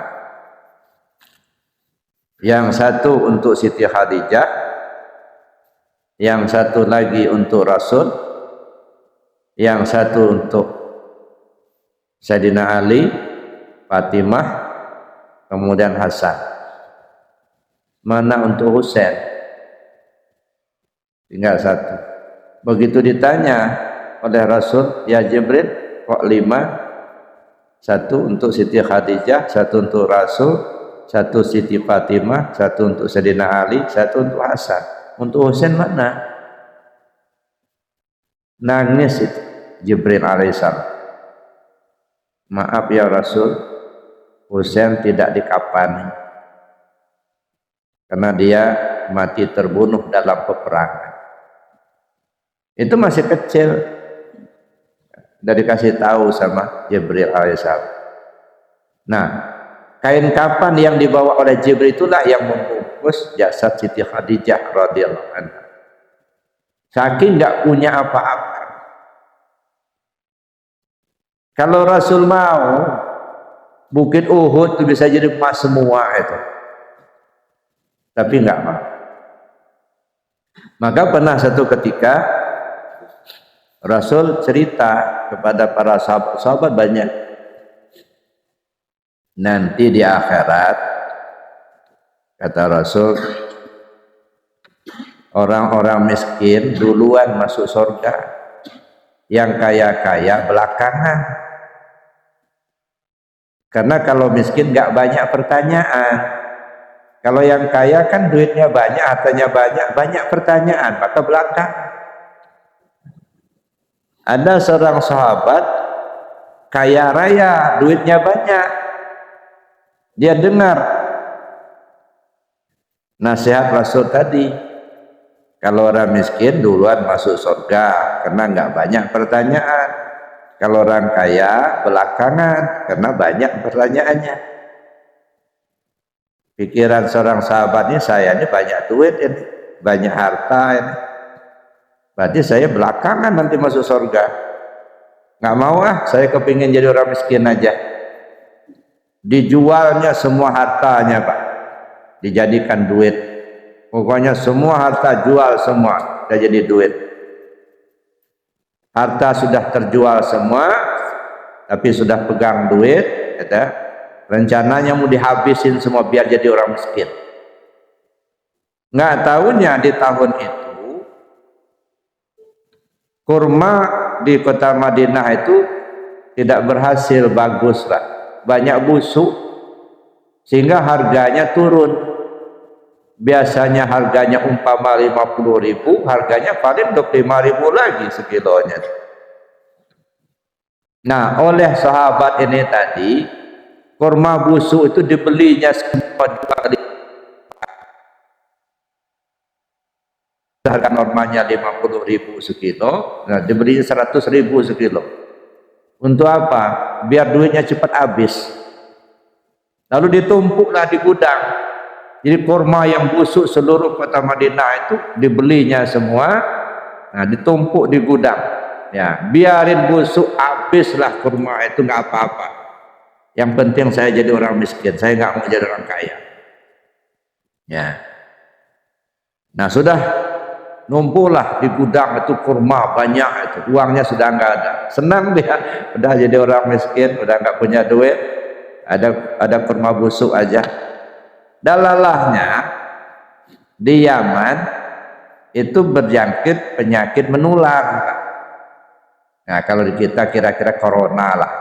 Yang satu untuk Siti Khadijah, yang satu lagi untuk Rasul, yang satu untuk Sayyidina Ali, Fatimah, kemudian Hasan. Mana untuk Husain? Tinggal satu. Begitu ditanya oleh Rasul, ya Jibril, kok 5? Satu untuk Siti Khadijah, satu untuk Rasul, satu Siti Fatimah, satu untuk Sayyidina Ali, satu untuk Hasan. Untuk Husain mana? Nangis itu Jibril alaihissalam. Maaf ya Rasul, Husain tidak dikafani karena dia mati terbunuh dalam peperangan. Itu masih kecil, dari kasih tahu sama Jibril alaihissalam. Nah, kain kafan yang dibawa oleh Jibril itulah yang membungkus jasad Siti Khadijah radhiyallahu anha. Saking nggak punya apa-apa. Kalau Rasul mau, Bukit Uhud itu bisa jadi emas semua itu. Tapi nggak mau. Maka pernah satu ketika Rasul cerita kepada para sahabat banyak. Nanti di akhirat, kata Rasul, orang-orang miskin duluan masuk surga, yang kaya-kaya belakangan. Karena kalau miskin nggak banyak pertanyaan. Kalau yang kaya kan duitnya banyak, hartanya banyak, banyak pertanyaan, maka belakang. Ada seorang sahabat kaya raya, duitnya banyak. Dia dengar nasihat Rasul tadi. Kalau orang miskin duluan masuk surga karena nggak banyak pertanyaan. Kalau orang kaya belakangan karena banyak pertanyaannya. Pikiran seorang sahabat ini, saya ini banyak duit ini, banyak harta ini. Berarti saya belakangan nanti masuk surga. Nggak mau saya kepingin jadi orang miskin aja. Dijualnya semua hartanya Pak, dijadikan duit. Pokoknya semua harta jual semua, udah jadi duit. Harta sudah terjual semua, tapi sudah pegang duit, kata. Rencananya mau dihabisin semua biar jadi orang miskin. Nggak tahunya di tahun itu kurma di kota Madinah itu tidak berhasil bagus lah, banyak busuk sehingga harganya turun. Biasanya harganya umpama 50.000, harganya paling 25.000 lagi sekilonya. Nah, oleh sahabat ini tadi, kurma busuk itu dibelinya semua 2 kali. Harga normalnya 50.000 sekilo, nah dibelinya 100.000 sekilo. Untuk apa? Biar duitnya cepat habis. Lalu ditumpuklah di gudang. Jadi kurma yang busuk seluruh kota Madinah itu dibelinya semua, nah ditumpuk di gudang. Ya, biarin busuk, habislah kurma itu, nggak apa-apa. Yang penting saya jadi orang miskin, saya nggak mau jadi orang kaya. Ya. Nah sudah numpuklah di gudang itu kurma banyak itu, uangnya sudah nggak ada. Senang dia, udah jadi orang miskin, udah nggak punya duit, ada kurma busuk aja. Dalalahnya di Yaman itu berjangkit penyakit menular. Nah kalau di kita kira-kira corona lah.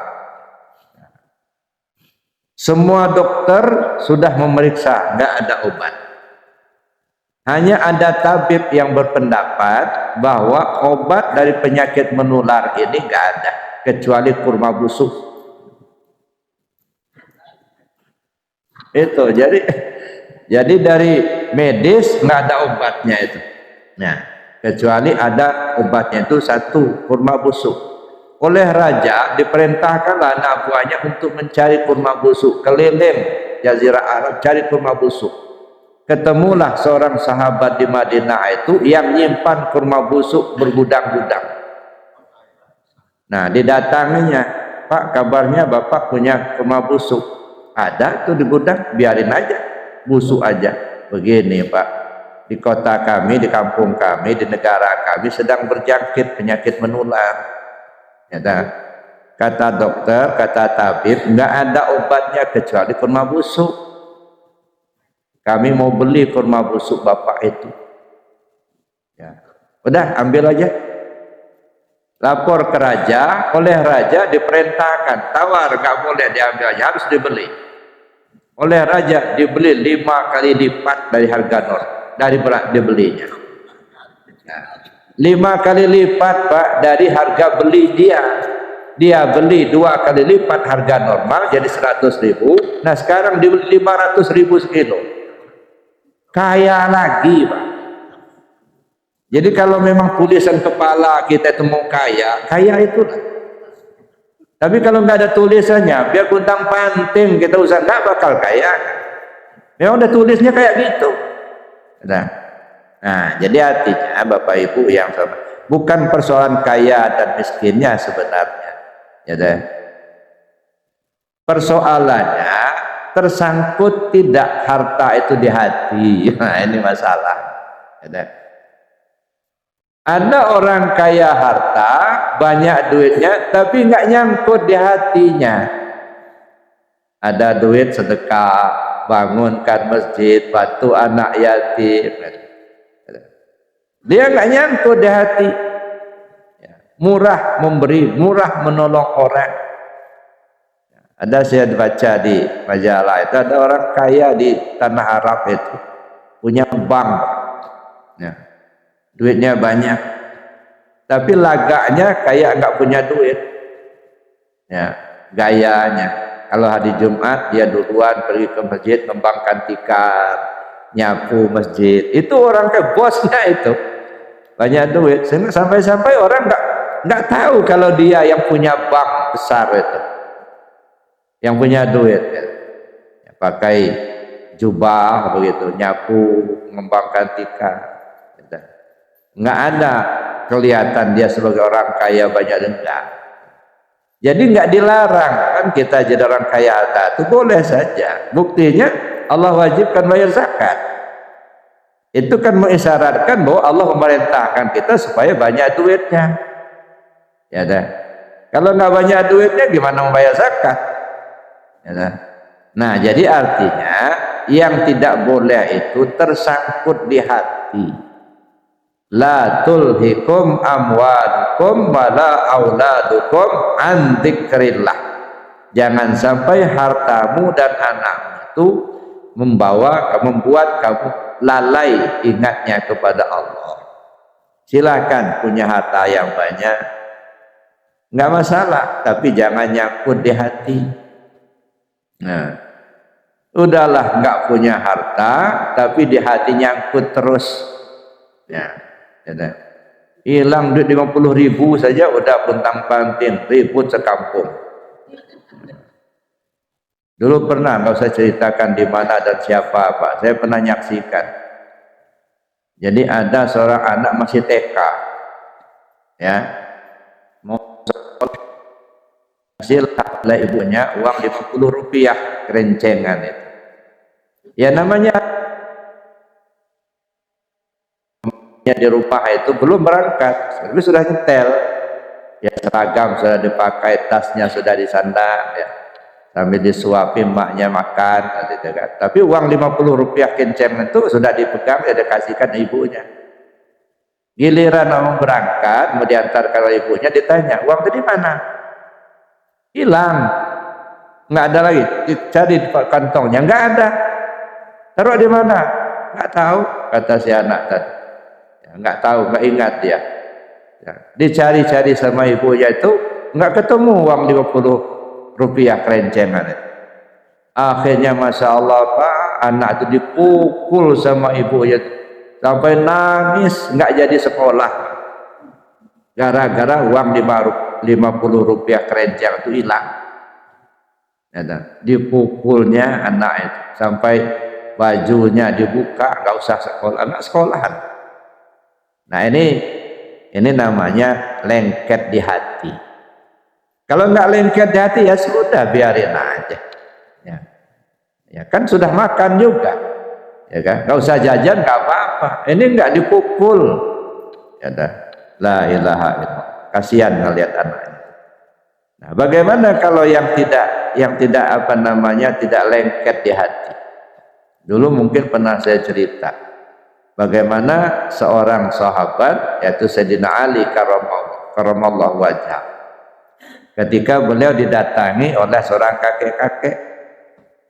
Semua dokter sudah memeriksa, nggak ada obat. Hanya ada tabib yang berpendapat bahwa obat dari penyakit menular ini nggak ada kecuali kurma busuk. Itu jadi dari medis nggak ada obatnya itu. Nah, kecuali ada obatnya itu satu, kurma busuk. Oleh raja diperintahkanlah anak buahnya untuk mencari kurma busuk, keliling Jazirah Arab cari kurma busuk. Ketemulah seorang sahabat di Madinah itu yang nyimpan kurma busuk bergudang-gudang. Nah, didatanginya, Pak, kabarnya Bapak punya kurma busuk. Ada tuh di gudang, biarin aja, busuk aja. Begini Pak, di kota kami, di kampung kami, di negara kami sedang berjangkit penyakit menular. Ya, kata dokter, kata tabib, nggak ada obatnya kecuali kurma busuk. Kami mau beli kurma busuk Bapak itu. Ya, udah ambil aja. Lapor ke raja, oleh raja diperintahkan, tawar nggak boleh diambil aja, harus dibeli. Oleh raja dibeli 5 kali lipat dari harga normal, dari berat dibelinya. Nah, 5 kali lipat Pak dari harga beli dia. Dia beli 2 kali lipat harga normal jadi 100.000. Nah sekarang dibeli 500.000 sekilo. Kaya lagi Pak. Jadi kalau memang tulisan kepala kita itu mau kaya, kaya itulah. Tapi kalau nggak ada tulisannya, biar kuntang panting kita usah, nggak bakal kaya. Memang udah tulisnya kayak gitu. Nah, jadi artinya Bapak Ibu yang sama, bukan persoalan kaya dan miskinnya sebenarnya. Ya deh. Persoalannya tersangkut tidak harta itu di hati. Nah, ini masalah. Ya deh. Ada orang kaya harta, banyak duitnya, tapi nggak nyangkut di hatinya. Ada duit sedekah, bangunkan masjid, bantu anak yatim. Dia nggak nyangkut di hati. Murah memberi, murah menolong orang. Ada saya baca di majalah itu, ada orang kaya di tanah Arab itu punya bank. Ya. Duitnya banyak, tapi lagaknya kayak nggak punya duit. Ya, gayanya kalau hari Jumat dia duluan pergi ke masjid membangkan tikar, nyapu masjid. Itu orang ke bosnya itu banyak duit, sehingga sampai-sampai orang nggak tahu kalau dia yang punya bank besar itu, yang punya duit. Ya, pakai jubah begitu, nyapu, membangkan tikar. Nggak ada kelihatan dia sebagai orang kaya banyak denda. Jadi nggak dilarang kan kita jadi orang kaya harta, itu boleh saja. Buktinya Allah wajibkan bayar zakat. Itu kan mengisyaratkan bahwa Allah memerintahkan kita supaya banyak duitnya. Ya dah. Kalau nggak banyak duitnya gimana membayar zakat? Ya dah. Nah, jadi artinya yang tidak boleh itu tersangkut di hati. la tulhikum amwalukum wala auladukum an dzikrillah. Jangan sampai hartamu dan anakmu itu membuat kamu lalai ingatnya kepada Allah. Silakan punya harta yang banyak, nggak masalah, tapi jangan nyangkut di hati. Nah, udahlah nggak punya harta, tapi di hati nyangkut terus. Ya, hilang duit 50.000 saja udah puntang-panting, ribut sekampung. Dulu pernah, nggak usah ceritakan di mana dan siapa Pak, saya pernah nyaksikan. Jadi ada seorang anak masih TK, ya, mau hasil oleh ibunya uang 50 rupiah kerencengan itu. Ya namanya di rumah itu belum berangkat, tapi sudah nyetel. Ya seragam sudah dipakai, tasnya sudah disandang, ya. Sambil disuapin maknya makan, tapi uang 50 rupiah kenceng itu sudah dipegang, ya dikasihkan ibunya. Giliran mau berangkat, mau diantarkan oleh ibunya, ditanya, uang tadi mana? Hilang, nggak ada lagi. Dicari di kantongnya, nggak ada. Taruh di mana? Nggak tahu, kata si anak tadi. Ya, nggak tahu, nggak ingat dia. Ya, dicari-cari sama ibunya itu, nggak ketemu uang 50 rupiah kerencengan itu. Akhirnya Masya Allah Pak, anak itu dipukul sama ibunya sampai nangis, nggak jadi sekolah gara-gara uang 50 rupiah kerenceng itu hilang. Ya, dipukulnya anak itu sampai bajunya dibuka, nggak usah sekolah, nggak sekolahan. Nah ini namanya lengket di hati. Kalau nggak lengket di hati ya sudah, biarin aja. Ya kan sudah makan juga, ya kan, nggak usah jajan, nggak apa-apa. Ini nggak dipukul, ya dah. La ilaha illallah. Kasihan ngelihat anaknya. Nah, bagaimana kalau yang tidak apa namanya tidak lengket di hati? Dulu mungkin pernah saya cerita bagaimana seorang sahabat yaitu Sayyidina Ali karamallahu wajhah, ketika beliau didatangi oleh seorang kakek-kakek,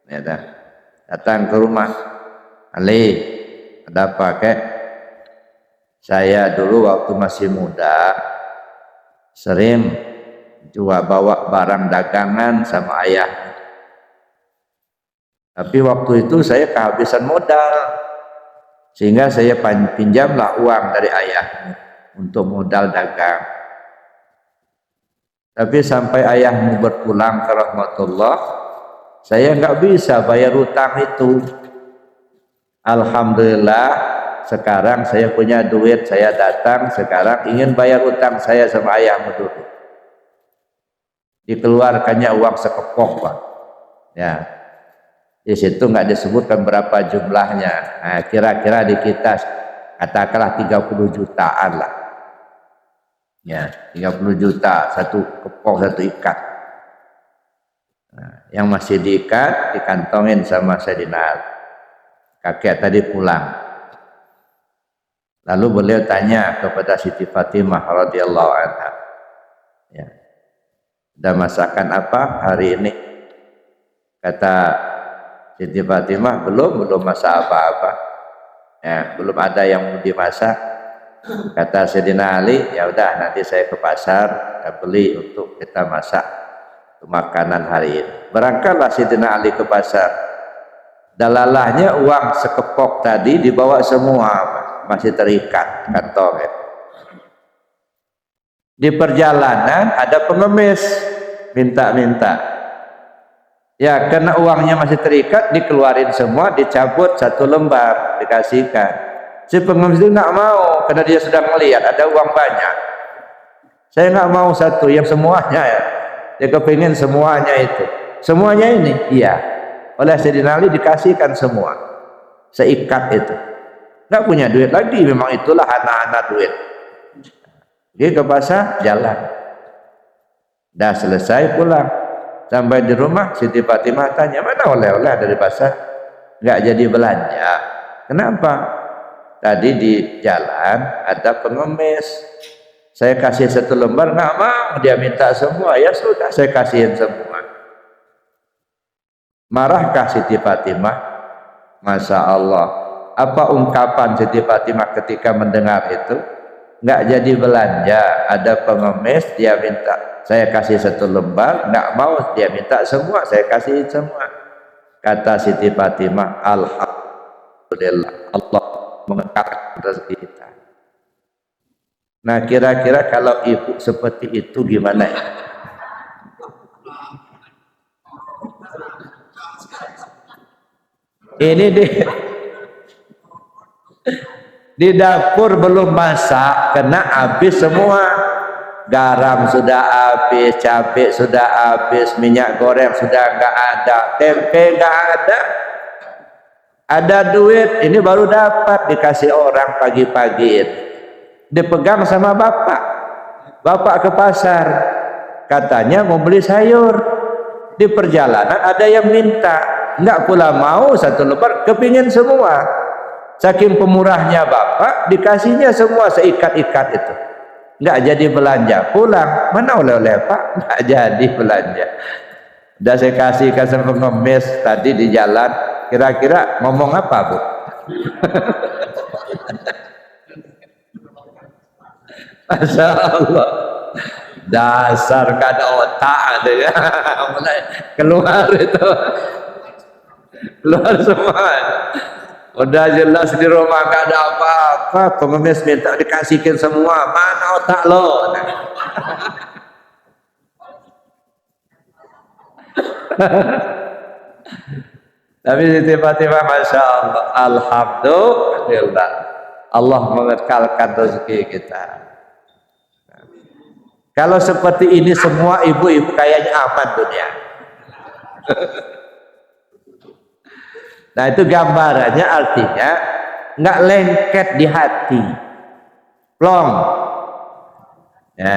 ya dah, datang ke rumah. Ali, ada apa kek? Saya dulu waktu masih muda sering bawa barang dagangan sama ayah, tapi waktu itu saya kehabisan modal, sehingga saya pinjamlah uang dari ayah untuk modal dagang. Tapi sampai ayahmu berpulang ke rahmatullah, saya nggak bisa bayar utang itu. Alhamdulillah sekarang saya punya duit, saya datang sekarang ingin bayar utang saya sama ayahmu dulu. Dikeluarkannya uang sekepok Pak. Ya, di situ nggak disebutkan berapa jumlahnya. Nah, kira-kira di kita katakanlah 30 jutaan lah. Ya, 30 juta satu kepok, satu ikat. Nah, yang masih diikat dikantongin sama Sayyidina Ali. Kakek tadi pulang. Lalu beliau tanya kepada Siti Fatimah radhiyallahu anha, ya, ada masakan apa hari ini? Kata Siti Fatimah, belum masak apa-apa. Ya, belum ada yang mau dimasak. Kata Sayyidina Ali, ya udah nanti saya ke pasar, saya beli untuk kita masak makanan hari ini. Berangkatlah Sayyidina Ali ke pasar. Dalalahnya uang sekepok tadi dibawa semua, masih terikat kantongnya. Di perjalanan ada pengemis minta-minta. Ya, karena uangnya masih terikat, dikeluarin semua, dicabut satu lembar, dikasihkan. Si pengemis itu nggak mau, karena dia sudah melihat ada uang banyak. Saya nggak mau satu, yang semuanya ya. Dia kepingin semuanya itu. Semuanya ini, iya. Oleh Sayyidina Ali dikasihkan semua, seikat itu. Nggak punya duit lagi, memang itulah anak-anak duit. Dia ke pasar, jalan. Dah selesai pulang. Sampai di rumah, Siti Fatimah tanya, mana oleh-oleh dari pasar? Nggak jadi belanja. Kenapa? tadi di jalan ada pengemis, saya kasih 1 lembar, nggak mau, dia minta semua. Ya sudah, saya kasihin semua. Marahkah Siti Fatimah? Masya Allah, apa ungkapan Siti Fatimah ketika mendengar itu? Nggak jadi belanja. Ada pengemis, dia minta saya kasih 1 lembar, nggak mau, dia minta semua, saya kasih semua. Kata Siti Fatimah, alhamdulillah, Allah mengangkat rezeki kita. Nah, kira-kira kalau ibu seperti itu gimana ya? Ini di dapur belum masak, kena habis semua. Garam sudah habis, cabai sudah habis, minyak goreng sudah nggak ada, tempe nggak ada. Ada duit, ini baru dapat dikasih orang pagi-pagi. Dipegang sama bapak. Bapak ke pasar, katanya mau beli sayur. Di perjalanan ada yang minta, nggak pula mau 1 lembar, kepingin semua. Saking pemurahnya bapak, dikasihnya semua seikat-ikat itu. Nggak jadi belanja, pulang. Mana oleh-oleh pak? Nggak jadi belanja. Udah saya kasihkan sama pengemis tadi di jalan. Kira-kira ngomong apa bu? Masya Allah, dasar kada otak ada ya. Mulai keluar itu, keluar semua. Udah jelas di rumah gak ada apa-apa, pengemis minta dikasihkan semua, mana otak lo? Tapi tiba-tiba Masya Allah, alhamdulillah, Allah mengekalkan rezeki kita. Kalau seperti ini semua ibu-ibu kayaknya aman dunia. Nah itu gambarannya, artinya nggak lengket di hati, plong. Ya.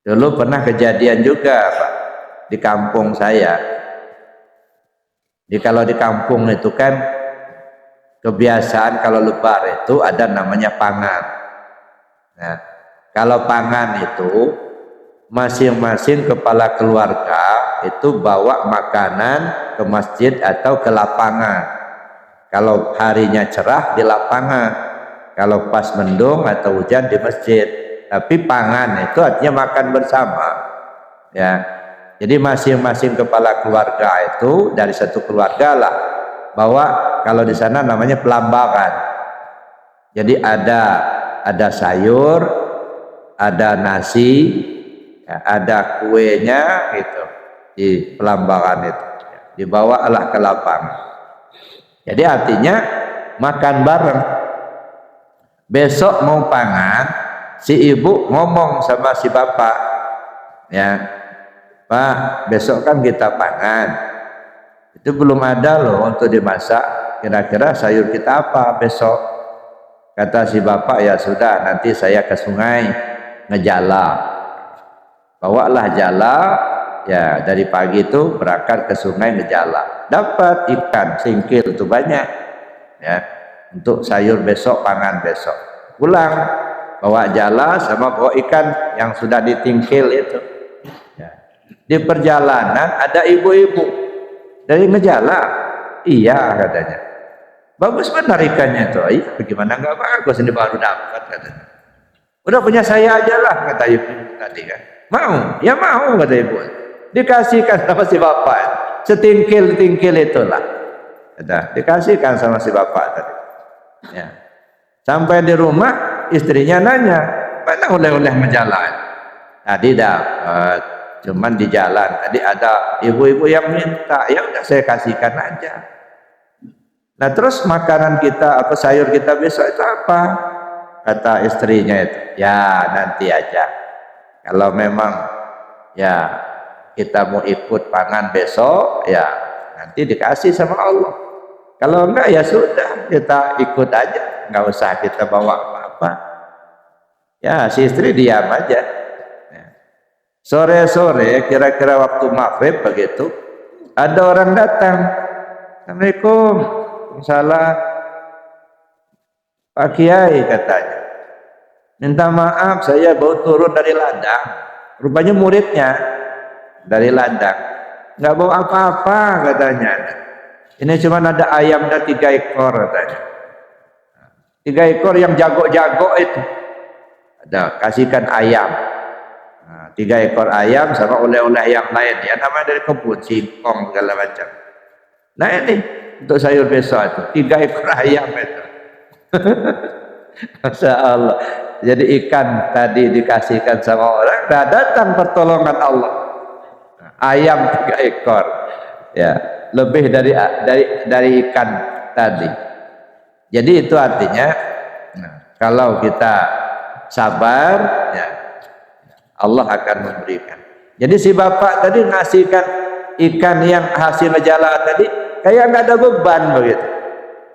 Dulu pernah kejadian juga Pak, di kampung saya. Kalau di kampung itu kan kebiasaan kalau lebar itu ada namanya pangan. Nah, kalau pangan itu masing-masing kepala keluarga itu bawa makanan ke masjid atau ke lapangan. Kalau harinya cerah di lapangan, kalau pas mendung atau hujan di masjid. Tapi pangan itu artinya makan bersama, ya. Jadi masing-masing kepala keluarga itu dari satu keluarga lah bawa, kalau di sana namanya pelambangan. Jadi ada sayur, ada nasi, ya, ada kuenya gitu di pelambangan itu, dibawalah ke lapangan. Jadi artinya makan bareng. Besok mau pangan, si ibu ngomong sama si bapak, ya Pak, besok kan kita pangan, itu belum ada loh untuk dimasak, kira-kira sayur kita apa besok? Kata si bapak, ya sudah, nanti saya ke sungai ngejala, bawalah jala, ya dari pagi itu berangkat ke sungai ngejala, dapat ikan singkil itu banyak, ya untuk sayur besok, pangan besok. Pulang bawa jala sama bawa ikan yang sudah ditingkil itu, ya. Di perjalanan ada ibu-ibu dari ngejala, iya katanya, bagus benar ikannya tuh. Iya, bagaimana nggak bagus, ini baru dapat katanya. Udah punya saya aja lah kata ibu tadi kan. Mau? Ya mau kata ibu. Dikasihkan sama si bapak, setingkil-tingkil itulah. Kata, dikasihkan sama si bapak tadi. Ya. Sampai di rumah istrinya nanya, mana oleh-oleh menjalan? Tadi dapat, cuman di jalan tadi ada ibu-ibu yang minta, ya udah saya kasihkan aja. Nah terus makanan kita, apa sayur kita besok itu apa? Kata istrinya itu, ya nanti aja. Kalau memang ya kita mau ikut pangan besok, ya nanti dikasih sama Allah. Kalau enggak ya sudah, kita ikut aja, nggak usah kita bawa apa-apa. Ya si istri diam aja. Sore-sore kira-kira waktu maghrib begitu, ada orang datang. Assalamualaikum. Salam. Pak Kiai katanya, minta maaf saya baru turun dari ladang. Rupanya muridnya dari ladang, nggak bawa apa-apa katanya. Ini cuma ada ayam dan 3 ekor katanya. 3 ekor yang jago-jago itu. Ada kasihkan ayam. 3 ekor ayam sama oleh-oleh yang lain. Ya namanya dari kebun, singkong segala macam. Nah ini untuk sayur besok itu 3 ekor ayam itu. Masya Allah. Jadi ikan tadi dikasihkan sama orang, dah datang pertolongan Allah. Ayam 3 ekor, ya lebih dari ikan tadi. Jadi itu artinya, kalau kita sabar, ya Allah akan memberikan. Jadi si bapak tadi ngasihkan ikan yang hasil jala tadi, kayak nggak ada beban begitu.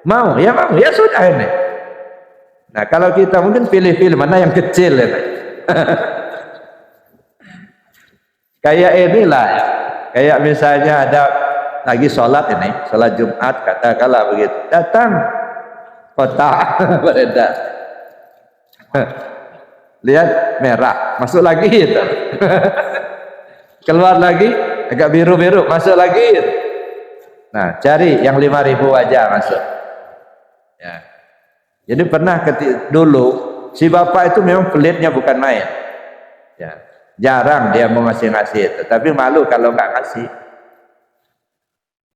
Mau, ya sudah ini. Nah kalau kita mungkin pilih-pilih mana yang kecil ini. Kayak inilah ya. Kayak misalnya ada lagi sholat ini, sholat Jumat katakanlah begitu. Datang kotak beredar. Lihat merah, masuk lagi itu. Keluar lagi agak biru-biru, masuk lagi. Nah, cari yang 5.000 aja masuk. Ya. Jadi pernah dulu si bapak itu memang pelitnya bukan main. Ya. Jarang dia mau ngasih itu, tapi malu kalau nggak ngasih.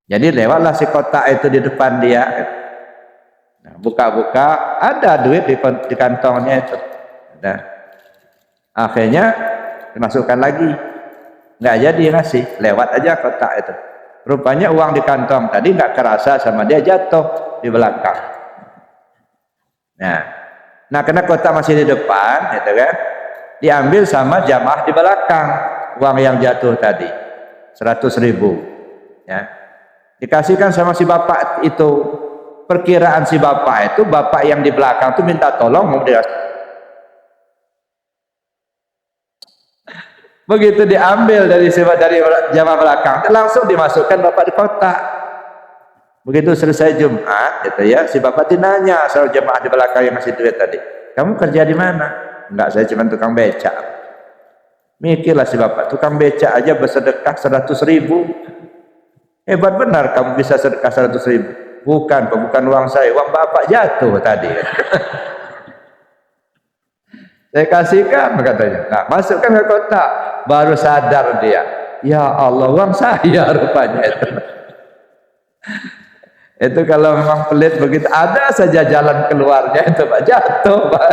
Jadi lewatlah si kotak itu di depan dia. Nah, buka-buka ada duit di kantongnya itu. Nah, akhirnya dimasukkan lagi, nggak jadi ngasih, lewat aja kotak itu. Rupanya uang di kantong tadi nggak kerasa sama dia, jatuh di belakang. Nah karena kotak masih di depan, gitu kan, diambil sama jamaah di belakang uang yang jatuh tadi 100.000, ya dikasihkan sama si bapak itu. Perkiraan si bapak itu, bapak yang di belakang itu minta tolong mau dia. Begitu diambil dari jamaah belakang, langsung dimasukkan bapak di kotak. Begitu selesai Jumat, gitu ya, si bapak dinanya sama jamaah di belakang yang ngasih duit tadi, kamu kerja di mana? Enggak, saya cuma tukang becak. Mikirlah si bapak, tukang becak aja bersedekah 100.000. Hebat benar kamu bisa sedekah 100.000. Bukan uang saya, uang bapak jatuh tadi. Saya kasihkan katanya. Nah, masukkan ke kotak, baru sadar dia. Ya Allah, uang saya rupanya itu. Itu kalau memang pelit begitu, ada saja jalan keluarnya itu Pak, jatuh Pak.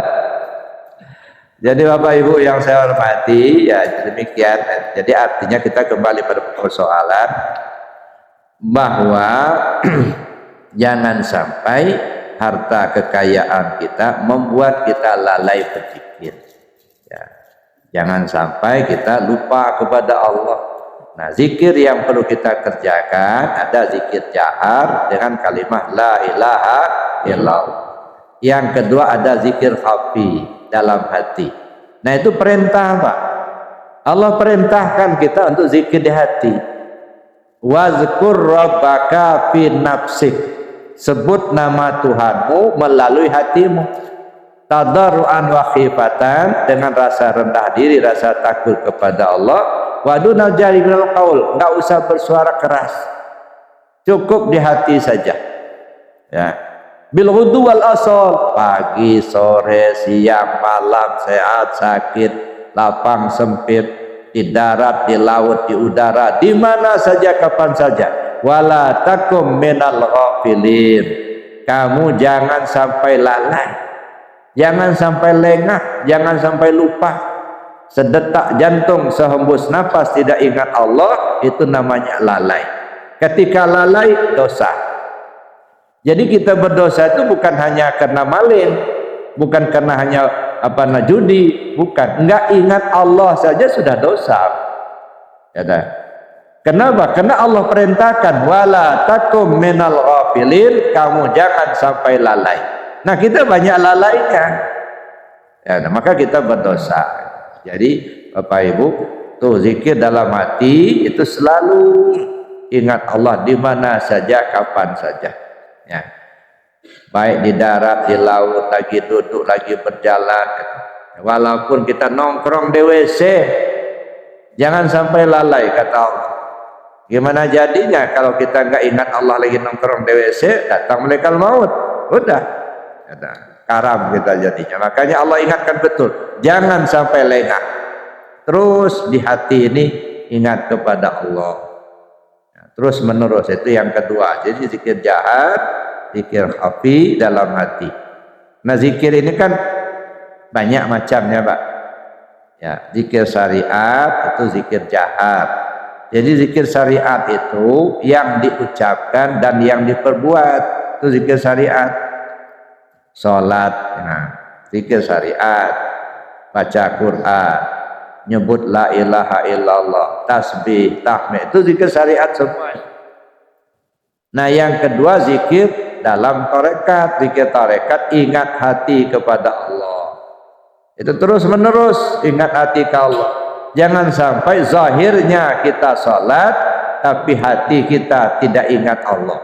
Jadi Bapak Ibu yang saya hormati, ya demikian. Jadi artinya kita kembali pada persoalan bahwa jangan sampai harta kekayaan kita membuat kita lalai berzikir. Ya. Jangan sampai kita lupa kepada Allah. Nah, zikir yang perlu kita kerjakan ada zikir jahar dengan kalimat la ilaha illallah. Yang kedua ada zikir khafi dalam hati. Nah, itu perintah Pak. Allah perintahkan kita untuk zikir di hati. Wazkur rabbaka fi nafsik. Sebut nama Tuhanmu melalui hatimu. Tadarruan wa khifatan, dengan rasa rendah diri, rasa takut kepada Allah. Wa dunal jari minal qaul, enggak usah bersuara keras. Cukup di hati saja. Ya. Bil ghudu wal asal, pagi, sore, siang, malam, sehat, sakit, lapang, sempit, di darat, di laut, di udara, di mana saja, kapan saja. Wala takum minal ghafilin. Kamu jangan sampai lalai, jangan sampai lengah, jangan sampai lupa. Sedetak jantung, sehembus nafas tidak ingat Allah, itu namanya lalai. Ketika lalai, dosa. Jadi kita berdosa itu bukan hanya karena maling, bukan karena hanya judi, bukan. Enggak ingat Allah saja sudah dosa. Ya dah. Kenapa? Karena Allah perintahkan wala takum minal ghafilin, kamu jangan sampai lalai. Nah, kita banyak lalainya. Ya, maka kita berdosa. Jadi Bapak Ibu, tuh zikir dalam hati itu selalu ingat Allah di mana saja, kapan saja. Ya. baik di darat, di laut, lagi duduk, lagi berjalan. Walaupun kita nongkrong di WC, jangan sampai lalai, kata Allah. Gimana jadinya kalau kita nggak ingat Allah lagi nongkrong di WC, datang malaikat maut, udah karam kita jadinya. Makanya Allah ingatkan betul, jangan sampai lengah. Terus di hati ini ingat kepada Allah. Terus menerus, itu yang kedua. Jadi zikir jahat, zikir khafi dalam hati. Nah, zikir ini kan banyak macamnya, Pak. Ya, zikir syariat itu zikir jahat. Jadi zikir syariat itu yang diucapkan dan yang diperbuat, itu zikir syariat. Salat, nah, zikir syariat. Baca Quran, nyebut la ilaha illallah, tasbih, tahmid, itu zikir syariat semua. Nah, yang kedua zikir dalam tarekat. Zikir tarekat ingat hati kepada Allah. Itu terus menerus ingat hati ke Allah. Jangan sampai zahirnya kita salat tapi hati kita tidak ingat Allah.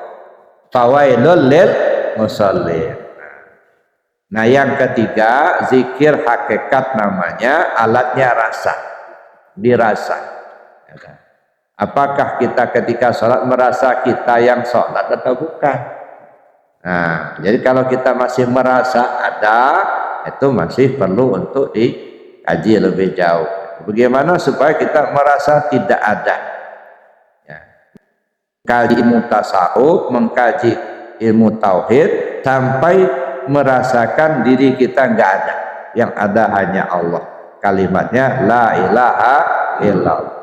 Fawailul lil musallin. Nah, yang ketiga zikir hakikat, namanya alatnya rasa, dirasa. Apakah kita ketika sholat merasa kita yang sholat atau bukan? Nah, jadi kalau kita masih merasa ada, itu masih perlu untuk dikaji lebih jauh. Bagaimana supaya kita merasa tidak ada? Ya. Mengkaji ilmu tasawuf, mengkaji ilmu tauhid sampai merasakan diri kita nggak ada, yang ada hanya Allah. Kalimatnya la ilaha illallah.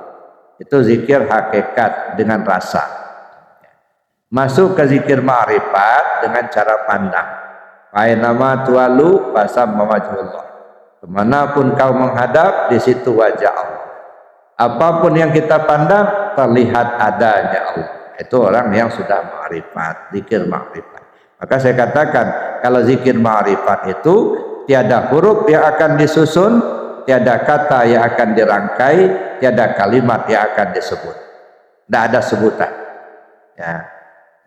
Itu zikir hakikat dengan rasa. Masuk ke zikir ma'rifat dengan cara pandang. Fainama tuwalu fasamma wajhullah. Kemanapun kau menghadap, di situ wajah Allah. Apapun yang kita pandang, terlihat adanya Allah. Itu orang yang sudah ma'rifat, zikir ma'rifat. Maka saya katakan, kalau zikir ma'rifat itu tiada huruf yang akan disusun, tiada kata yang akan dirangkai, tiada kalimat yang akan disebut. Tidak ada sebutan. Ya.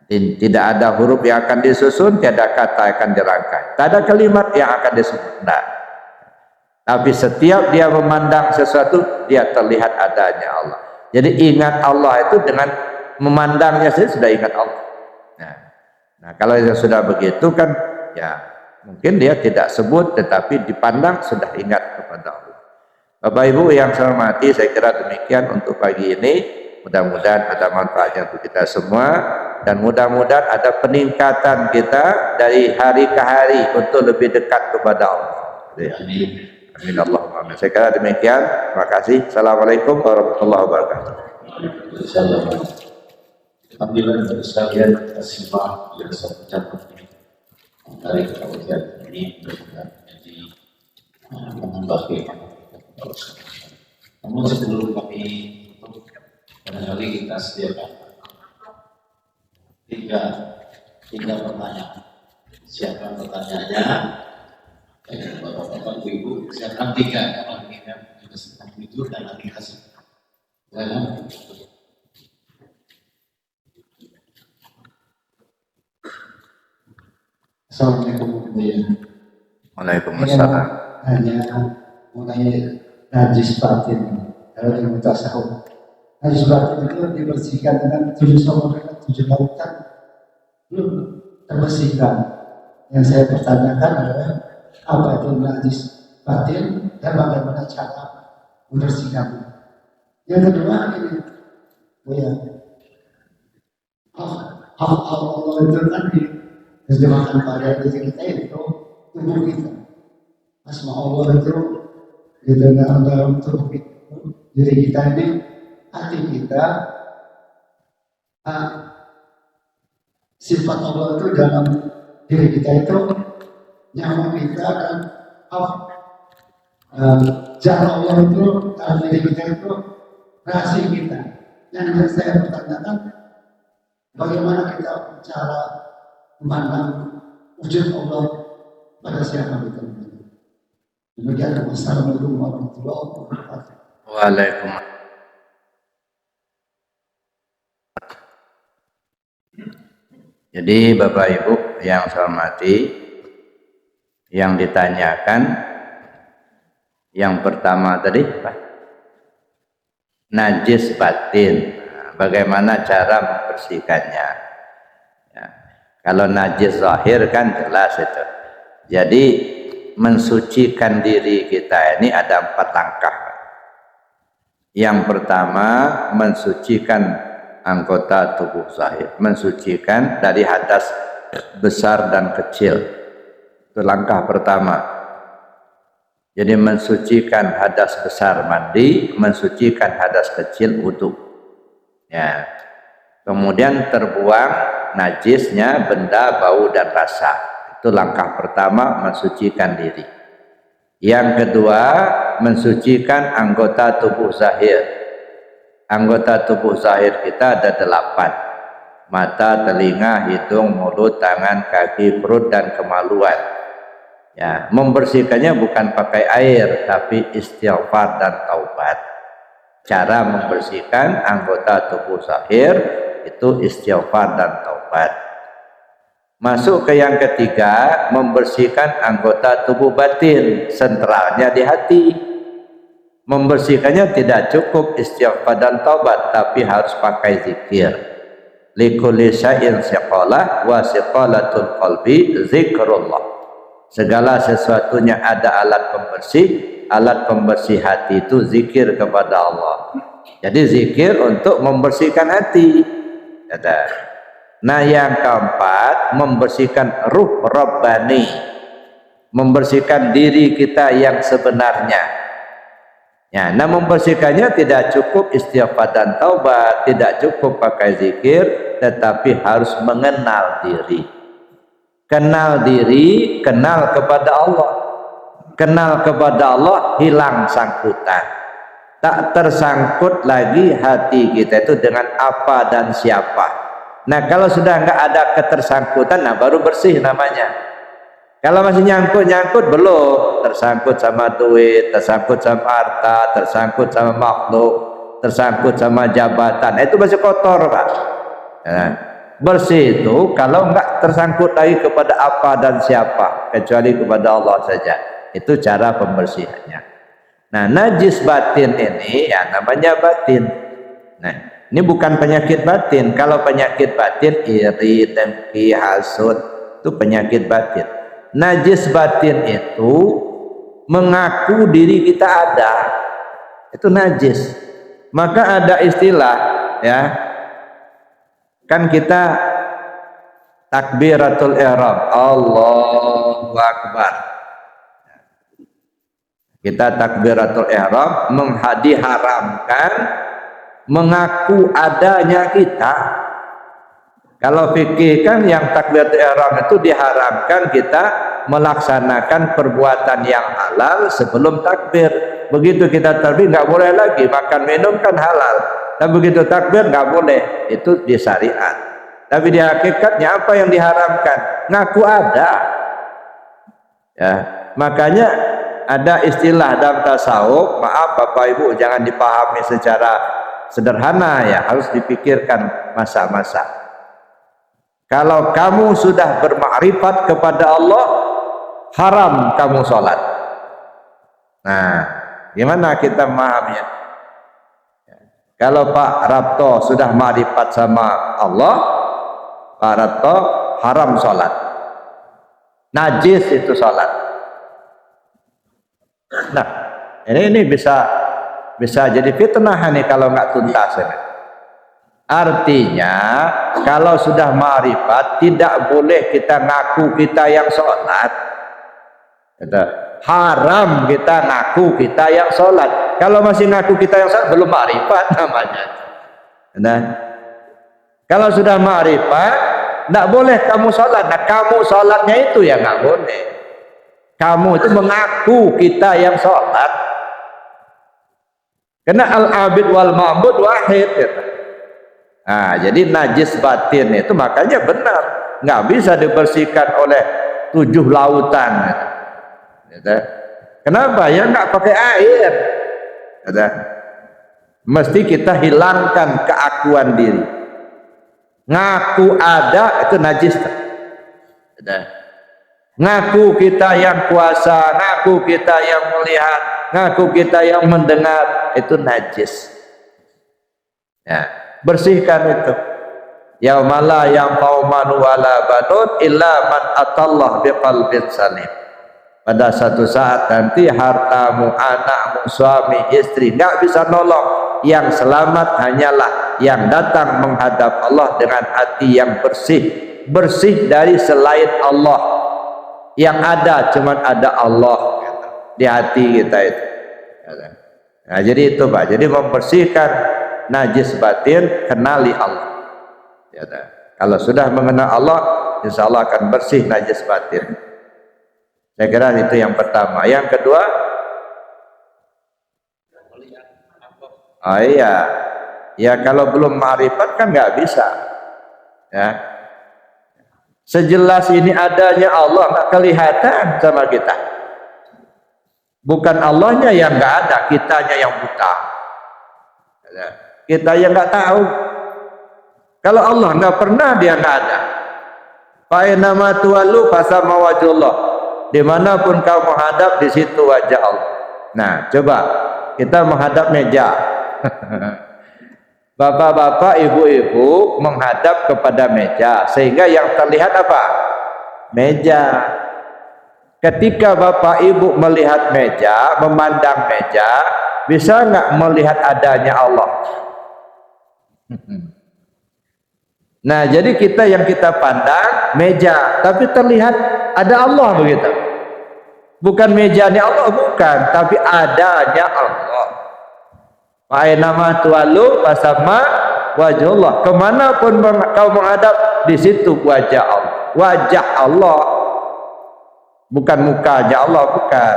Tidak ada huruf yang akan disusun, tiada kata yang akan dirangkai. Tidak ada kalimat yang akan disebut. Tidak. Tapi setiap dia memandang sesuatu, dia terlihat adanya Allah. Jadi ingat Allah itu dengan memandangnya saja sudah ingat Allah. Nah, kalau sudah begitu kan, ya mungkin dia tidak sebut, tetapi dipandang sudah ingat kepada Allah. Bapak Ibu yang saya hormati, saya kira demikian untuk pagi ini. Mudah-mudahan ada manfaatnya untuk kita semua, dan mudah-mudahan ada peningkatan kita dari hari ke hari untuk lebih dekat kepada Allah. Amin. Amin Allahumma amin. Saya kira demikian. Terima kasih. Assalamualaikum warahmatullahi wabarakatuh. Alhamdulillah dari sekalian kita simak yang saya ucapkan dari kajian ini menjadi menambah keimanan. Namun sebelum kami tutup, barangkali kita sediakan tiga pertanyaan. Siapkan pertanyaannya, bapak-bapak, ibu, siapkan tiga. Kalau kita juga sedang tidur dan nanti kasih. Assalamualaikum warahmatullahi wabarakatuh. Waalaikumsalam. Hanya mengenai najis batin. Kalau yang mutasawuf, najis batin itu dibersihkan dengan 7 samudra, 7 lautan, belum terbersihkan. Yang saya pertanyakan adalah apa itu najis batin dan bagaimana cara membersihkannya. Yang kedua ini, Allah itu kan terjemahkan pada diri kita itu tubuh kita. Asma Allah itu di dalam tubuh kita, diri kita ini, hati kita, sifat Allah itu dalam diri kita itu, nyawa kita dan jalan Allah itu dalam diri kita itu rahasia kita. Yang saya pertanyakan, bagaimana kita cara memandang wujud Allah pada siapa kita. Demikian. Wassalamualaikum warahmatullahi wabarakatuh. Waalaikumsalam. Jadi Bapak Ibu yang saya hormati, yang ditanyakan yang pertama tadi apa? Najis batin. Nah, bagaimana cara membersihkannya? Ya, kalau najis zahir kan jelas itu. Jadi mensucikan diri kita ini ada 4 langkah. Yang pertama, mensucikan anggota tubuh zahir, mensucikan dari hadas besar dan kecil. Itu langkah pertama. Jadi mensucikan hadas besar mandi, mensucikan hadas kecil wudu. Ya. Kemudian terbuang najisnya, benda, bau dan rasa. Itu langkah pertama, mensucikan diri. Yang kedua, mensucikan anggota tubuh zahir. Anggota tubuh zahir kita ada 8. Mata, telinga, hidung, mulut, tangan, kaki, perut, dan kemaluan. Ya, membersihkannya bukan pakai air, tapi istighfar dan taubat. Cara membersihkan anggota tubuh zahir itu istighfar dan taubat. Masuk ke yang ketiga, membersihkan anggota tubuh batin, sentralnya di hati. Membersihkannya tidak cukup istighfar dan taubat, tapi harus pakai zikir. Likulli syai'in siqalah wa siqalatul qalbi zikrullah. Segala sesuatunya ada alat pembersih hati itu zikir kepada Allah. Jadi zikir untuk membersihkan hati. Ada. Nah yang keempat, membersihkan ruh Rabbani, membersihkan diri kita yang sebenarnya. Ya, nah membersihkannya tidak cukup istighfar dan taubat, tidak cukup pakai zikir, tetapi harus mengenal diri. Kenal diri, kenal kepada Allah. Kenal kepada Allah, hilang sangkutan. Tak tersangkut lagi hati kita itu dengan apa dan siapa. Nah kalau sudah nggak ada ketersangkutan, nah baru bersih namanya. Kalau masih nyangkut belum, tersangkut sama duit, tersangkut sama harta, tersangkut sama makhluk, tersangkut sama jabatan, itu masih kotor Pak. Nah, bersih itu kalau nggak tersangkut lagi kepada apa dan siapa, kecuali kepada Allah saja. Itu cara pembersihannya. Nah najis batin ini ya namanya batin. Nah ini bukan penyakit batin. Kalau penyakit batin, iri, dengki, hasud, itu penyakit batin. Najis batin itu mengaku diri kita ada. Itu najis. Maka ada istilah, ya. Kan kita takbiratul ihram, Allahu Akbar. Kita takbiratul ihram diharamkan mengaku adanya kita. Kalau fikih kan yang takbiratul ihram itu diharamkan kita melaksanakan perbuatan yang halal sebelum takbir. Begitu kita takbir nggak boleh lagi makan minum kan halal. Dan begitu takbir nggak boleh, itu di syariat. Tapi di hakikatnya apa yang diharamkan? Ngaku ada. Ya, makanya ada istilah dalam tasawuf, maaf Bapak Ibu jangan dipahami secara sederhana ya, harus dipikirkan masa-masa. Kalau kamu sudah bermakrifat kepada Allah, haram kamu sholat. Nah, gimana kita memahaminya? Kalau Pak Rabto sudah makrifat sama Allah, Pak Rabto haram sholat. Najis itu sholat. Nah, ini bisa jadi fitnah nih kalau nggak tuntas ini. Artinya kalau sudah ma'rifat tidak boleh kita ngaku kita yang sholat. Haram kita ngaku kita yang sholat. Kalau masih ngaku kita yang sholat belum ma'rifat namanya. Nah, kalau sudah ma'rifat tidak boleh kamu sholat. Nah kamu sholatnya itu ya nggak boleh. Kamu itu mengaku kita yang sholat. Karena al-abid wal ma'bud wahid gitu. Nah, jadi najis batin itu makanya benar nggak bisa dibersihkan oleh 7 lautan. Gitu. Kenapa? Ya nggak pakai air. Gitu. Mesti kita hilangkan keakuan diri. Ngaku ada itu najis. Ada. Ngaku kita yang kuasa, ngaku kita yang melihat, ngaku kita yang mendengar, itu najis. Ya, bersihkan itu. Yaumala yang qauman wala banun illa man atallah biqalbin salim. Pada satu saat nanti hartamu, anakmu, suami, istri nggak bisa nolong. Yang selamat hanyalah yang datang menghadap Allah dengan hati yang bersih, bersih dari selain Allah. Yang ada cuman ada Allah di hati kita itu. Nah, jadi itu Pak. Jadi membersihkan najis batin, kenali Allah. Ya, kalau sudah mengenal Allah, insya Allah akan bersih najis batin. Saya kira itu yang pertama. Yang kedua, oh iya, ya kalau belum ma'rifat kan nggak bisa. Ya, sejelas ini adanya Allah nggak kelihatan sama kita. Bukan Allahnya yang nggak ada, kitanya yang buta. Kita yang nggak tahu. Kalau Allah nggak pernah, dia nggak ada. Fa'inama tuwallu fasama wajhullah. Dimanapun kau menghadap, di situ wajah Allah. Nah, coba kita menghadap meja. Bapak-bapak, ibu-ibu menghadap kepada meja, sehingga yang terlihat apa? Meja. Ketika bapak ibu melihat meja, memandang meja, bisa nggak melihat adanya Allah? Nah, jadi kita yang kita pandang meja, tapi terlihat ada Allah begitu. Bukan mejanya Allah, bukan, tapi adanya Allah. Fa'inama tuwallu fasama wajhullah. Kemanapun kau menghadap, di situ wajah Allah. Wajah Allah, bukan mukanya Allah, bukan.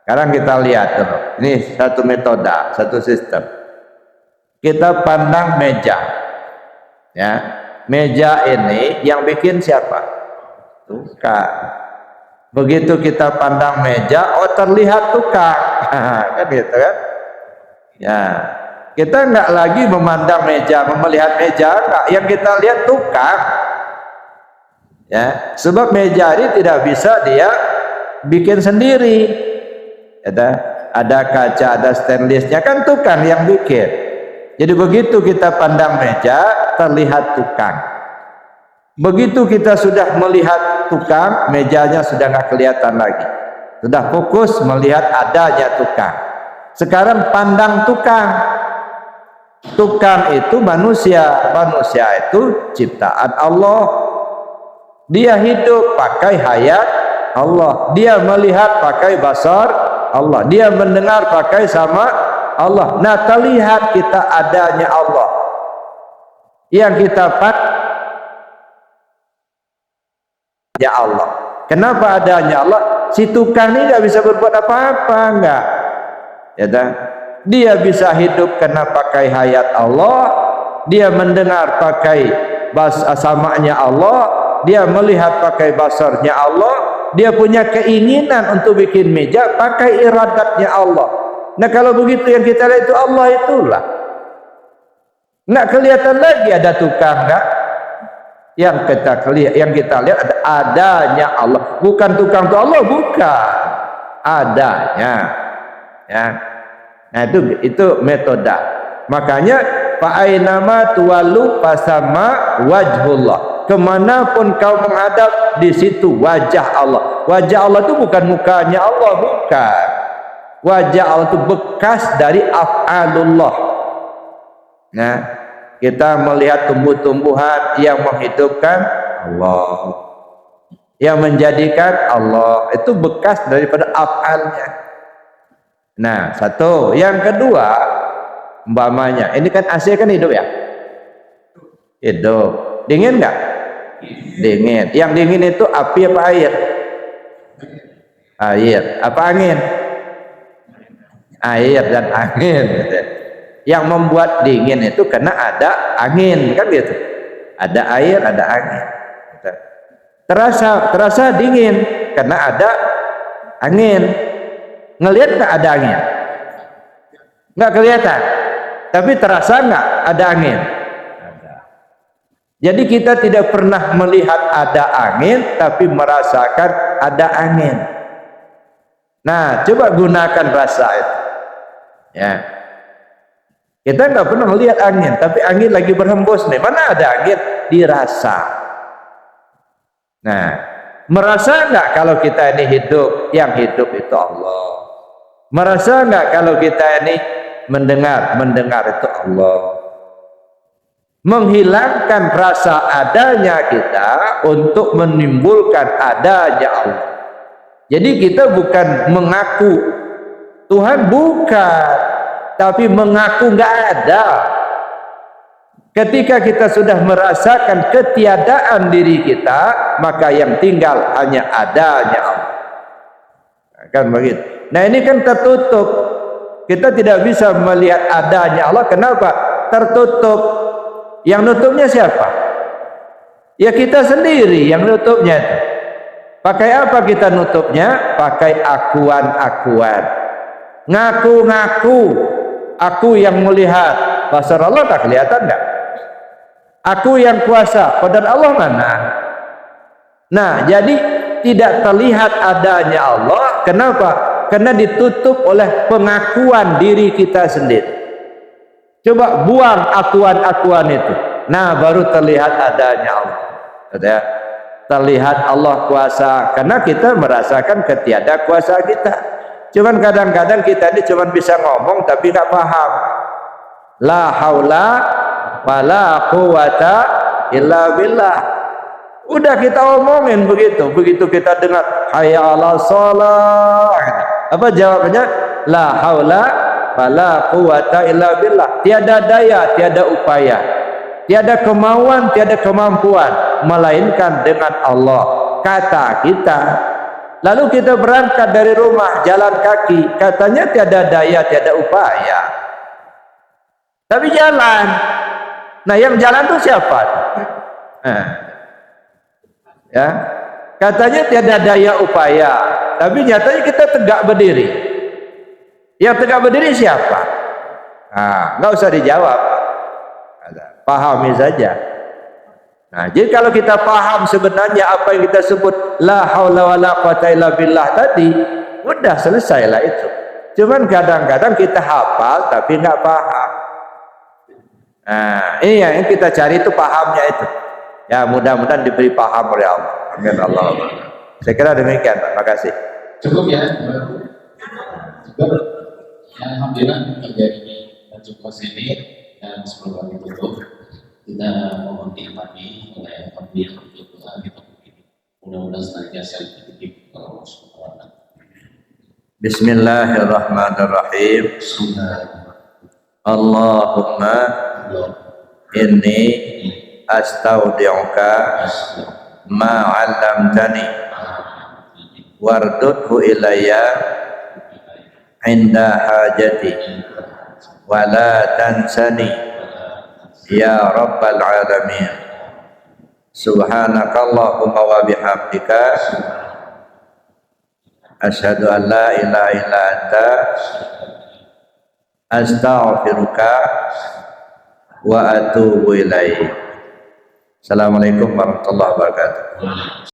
Sekarang kita lihat dulu. Ini satu metode, satu sistem. Kita pandang meja. Ya, meja ini yang bikin siapa? Tukang. Begitu kita pandang meja, oh terlihat tukang. Kan gitu kan? Ya, kita nggak lagi memandang meja, melihat meja, enggak. Yang kita lihat tukang. Ya, sebab meja ini tidak bisa dia bikin sendiri. Ada kaca, ada stainlessnya, kan tukang yang bikin. Jadi begitu kita pandang meja, terlihat tukang. Begitu kita sudah melihat tukang, mejanya sudah nggak kelihatan lagi. Sudah fokus melihat adanya tukang. Sekarang pandang tukang. Tukang itu manusia. Manusia itu ciptaan Allah. Dia hidup pakai hayat Allah. Dia melihat pakai basar Allah. Dia mendengar pakai sama Allah. Nah, terlihat kita adanya Allah. Yang kita ya Allah. Kenapa adanya Allah? Si tukang ini tidak bisa berbuat apa-apa, enggak. Ya dah. Dia bisa hidup karena pakai hayat Allah. Dia mendengar pakai samanya Allah. Dia melihat pakai basarnya Allah. Dia punya keinginan untuk bikin meja pakai iradatnya Allah. Nah, kalau begitu yang kita lihat itu Allah itulah. Nggak kelihatan lagi ada tukang, enggak? Yang kita lihat adanya Allah, bukan tukang itu Allah, bukan, adanya. Ya, nah itu metode. Makanya fa'ainama tuwallu fasama wajhullah. Kemanapun kau menghadap, di situ wajah Allah. Wajah Allah itu bukan mukanya Allah, bukan. Wajah Allah itu bekas dari af'alullah. Nah, kita melihat tumbuh-tumbuhan yang menghidupkan Allah, yang menjadikan Allah, itu bekas daripada af'alnya. Nah, satu. Yang kedua, umpamanya, ini kan AC kan hidup ya? Hidup. Dingin nggak? Dingin. Yang dingin itu api apa air? Air. Apa angin? Air dan angin. Yang membuat dingin itu karena ada angin, kan gitu. Ada air, ada angin. Terasa dingin karena ada angin. Ngelihat nggak ada angin? Nggak kelihatan. Tapi terasa nggak ada angin? Ada. Jadi kita tidak pernah melihat ada angin, tapi merasakan ada angin. Nah, coba gunakan rasa itu. Ya, kita nggak pernah melihat angin, tapi angin lagi berhembus nih. Mana ada angin? Dirasa. Nah, merasa nggak kalau kita ini hidup? Yang hidup itu Allah. Merasa nggak kalau kita ini mendengar? Mendengar itu Allah. Menghilangkan rasa adanya kita untuk menimbulkan adanya Allah. Jadi kita bukan mengaku Tuhan, bukan, tapi mengaku nggak ada. Ketika kita sudah merasakan ketiadaan diri kita, maka yang tinggal hanya adanya Allah. Kan begitu. Nah, ini kan tertutup. Kita tidak bisa melihat adanya Allah. Kenapa? Tertutup. Yang nutupnya siapa? Ya kita sendiri yang nutupnya. Pakai apa kita nutupnya? Pakai akuan-akuan. Ngaku-ngaku aku yang melihat. Basar Allah tak kelihatan enggak? Aku yang kuasa. Qadar Allah mana? Nah, jadi tidak terlihat adanya Allah. Kenapa? Karena ditutup oleh pengakuan diri kita sendiri. Coba buang akuan-akuan itu. Nah, baru terlihat adanya Allah. Ya, terlihat Allah kuasa karena kita merasakan ketiada kuasa kita. Cuman kadang-kadang kita ini cuman bisa ngomong tapi nggak paham. La haula wala quwata illa billah. Udah kita omongin begitu. Begitu kita dengar hayya 'alas shalah. Apa jawabannya? La haula wala quwata illa billah. Tiada daya, tiada upaya, tiada kemauan, tiada kemampuan melainkan dengan Allah, kata kita. Lalu kita berangkat dari rumah jalan kaki, katanya tiada daya, tiada upaya, tapi jalan. Nah, yang jalan itu siapa? Ya, katanya tiada daya upaya, tapi nyatanya kita tegak berdiri. Yang tegak berdiri siapa? Nah, nggak usah dijawab, pahami saja. Nah, jadi kalau kita paham sebenarnya apa yang kita sebut la haula wala quwata illa billah tadi, udah selesailah itu. Cuman kadang-kadang kita hafal tapi nggak paham. Nah, ini yang kita cari itu pahamnya itu. Ya, mudah-mudahan diberi paham oleh Allah. Amin Allah. Saya kira demikian. Terima kasih. Cukup ya. Cukup. Ya, alhamdulillah terjadi cukup sini dan sebelum kami tutup kita mohon diimani oleh pemimpin doa kita mudah-mudahan senantiasa dididik oleh Allah Subhanahu wa taala. Bismillahirrahmanirrahim. Allahumma inni astaudi'uka ma 'allamtani wardudhu ilayya inda hajati wa la tansani ya rabbal alamin. Subhanakallahumma wa bihamdika asyhadu an la ilaha illa anta astaghfiruka wa atubu ilaik. Assalamualaikum warahmatullahi wabarakatuh.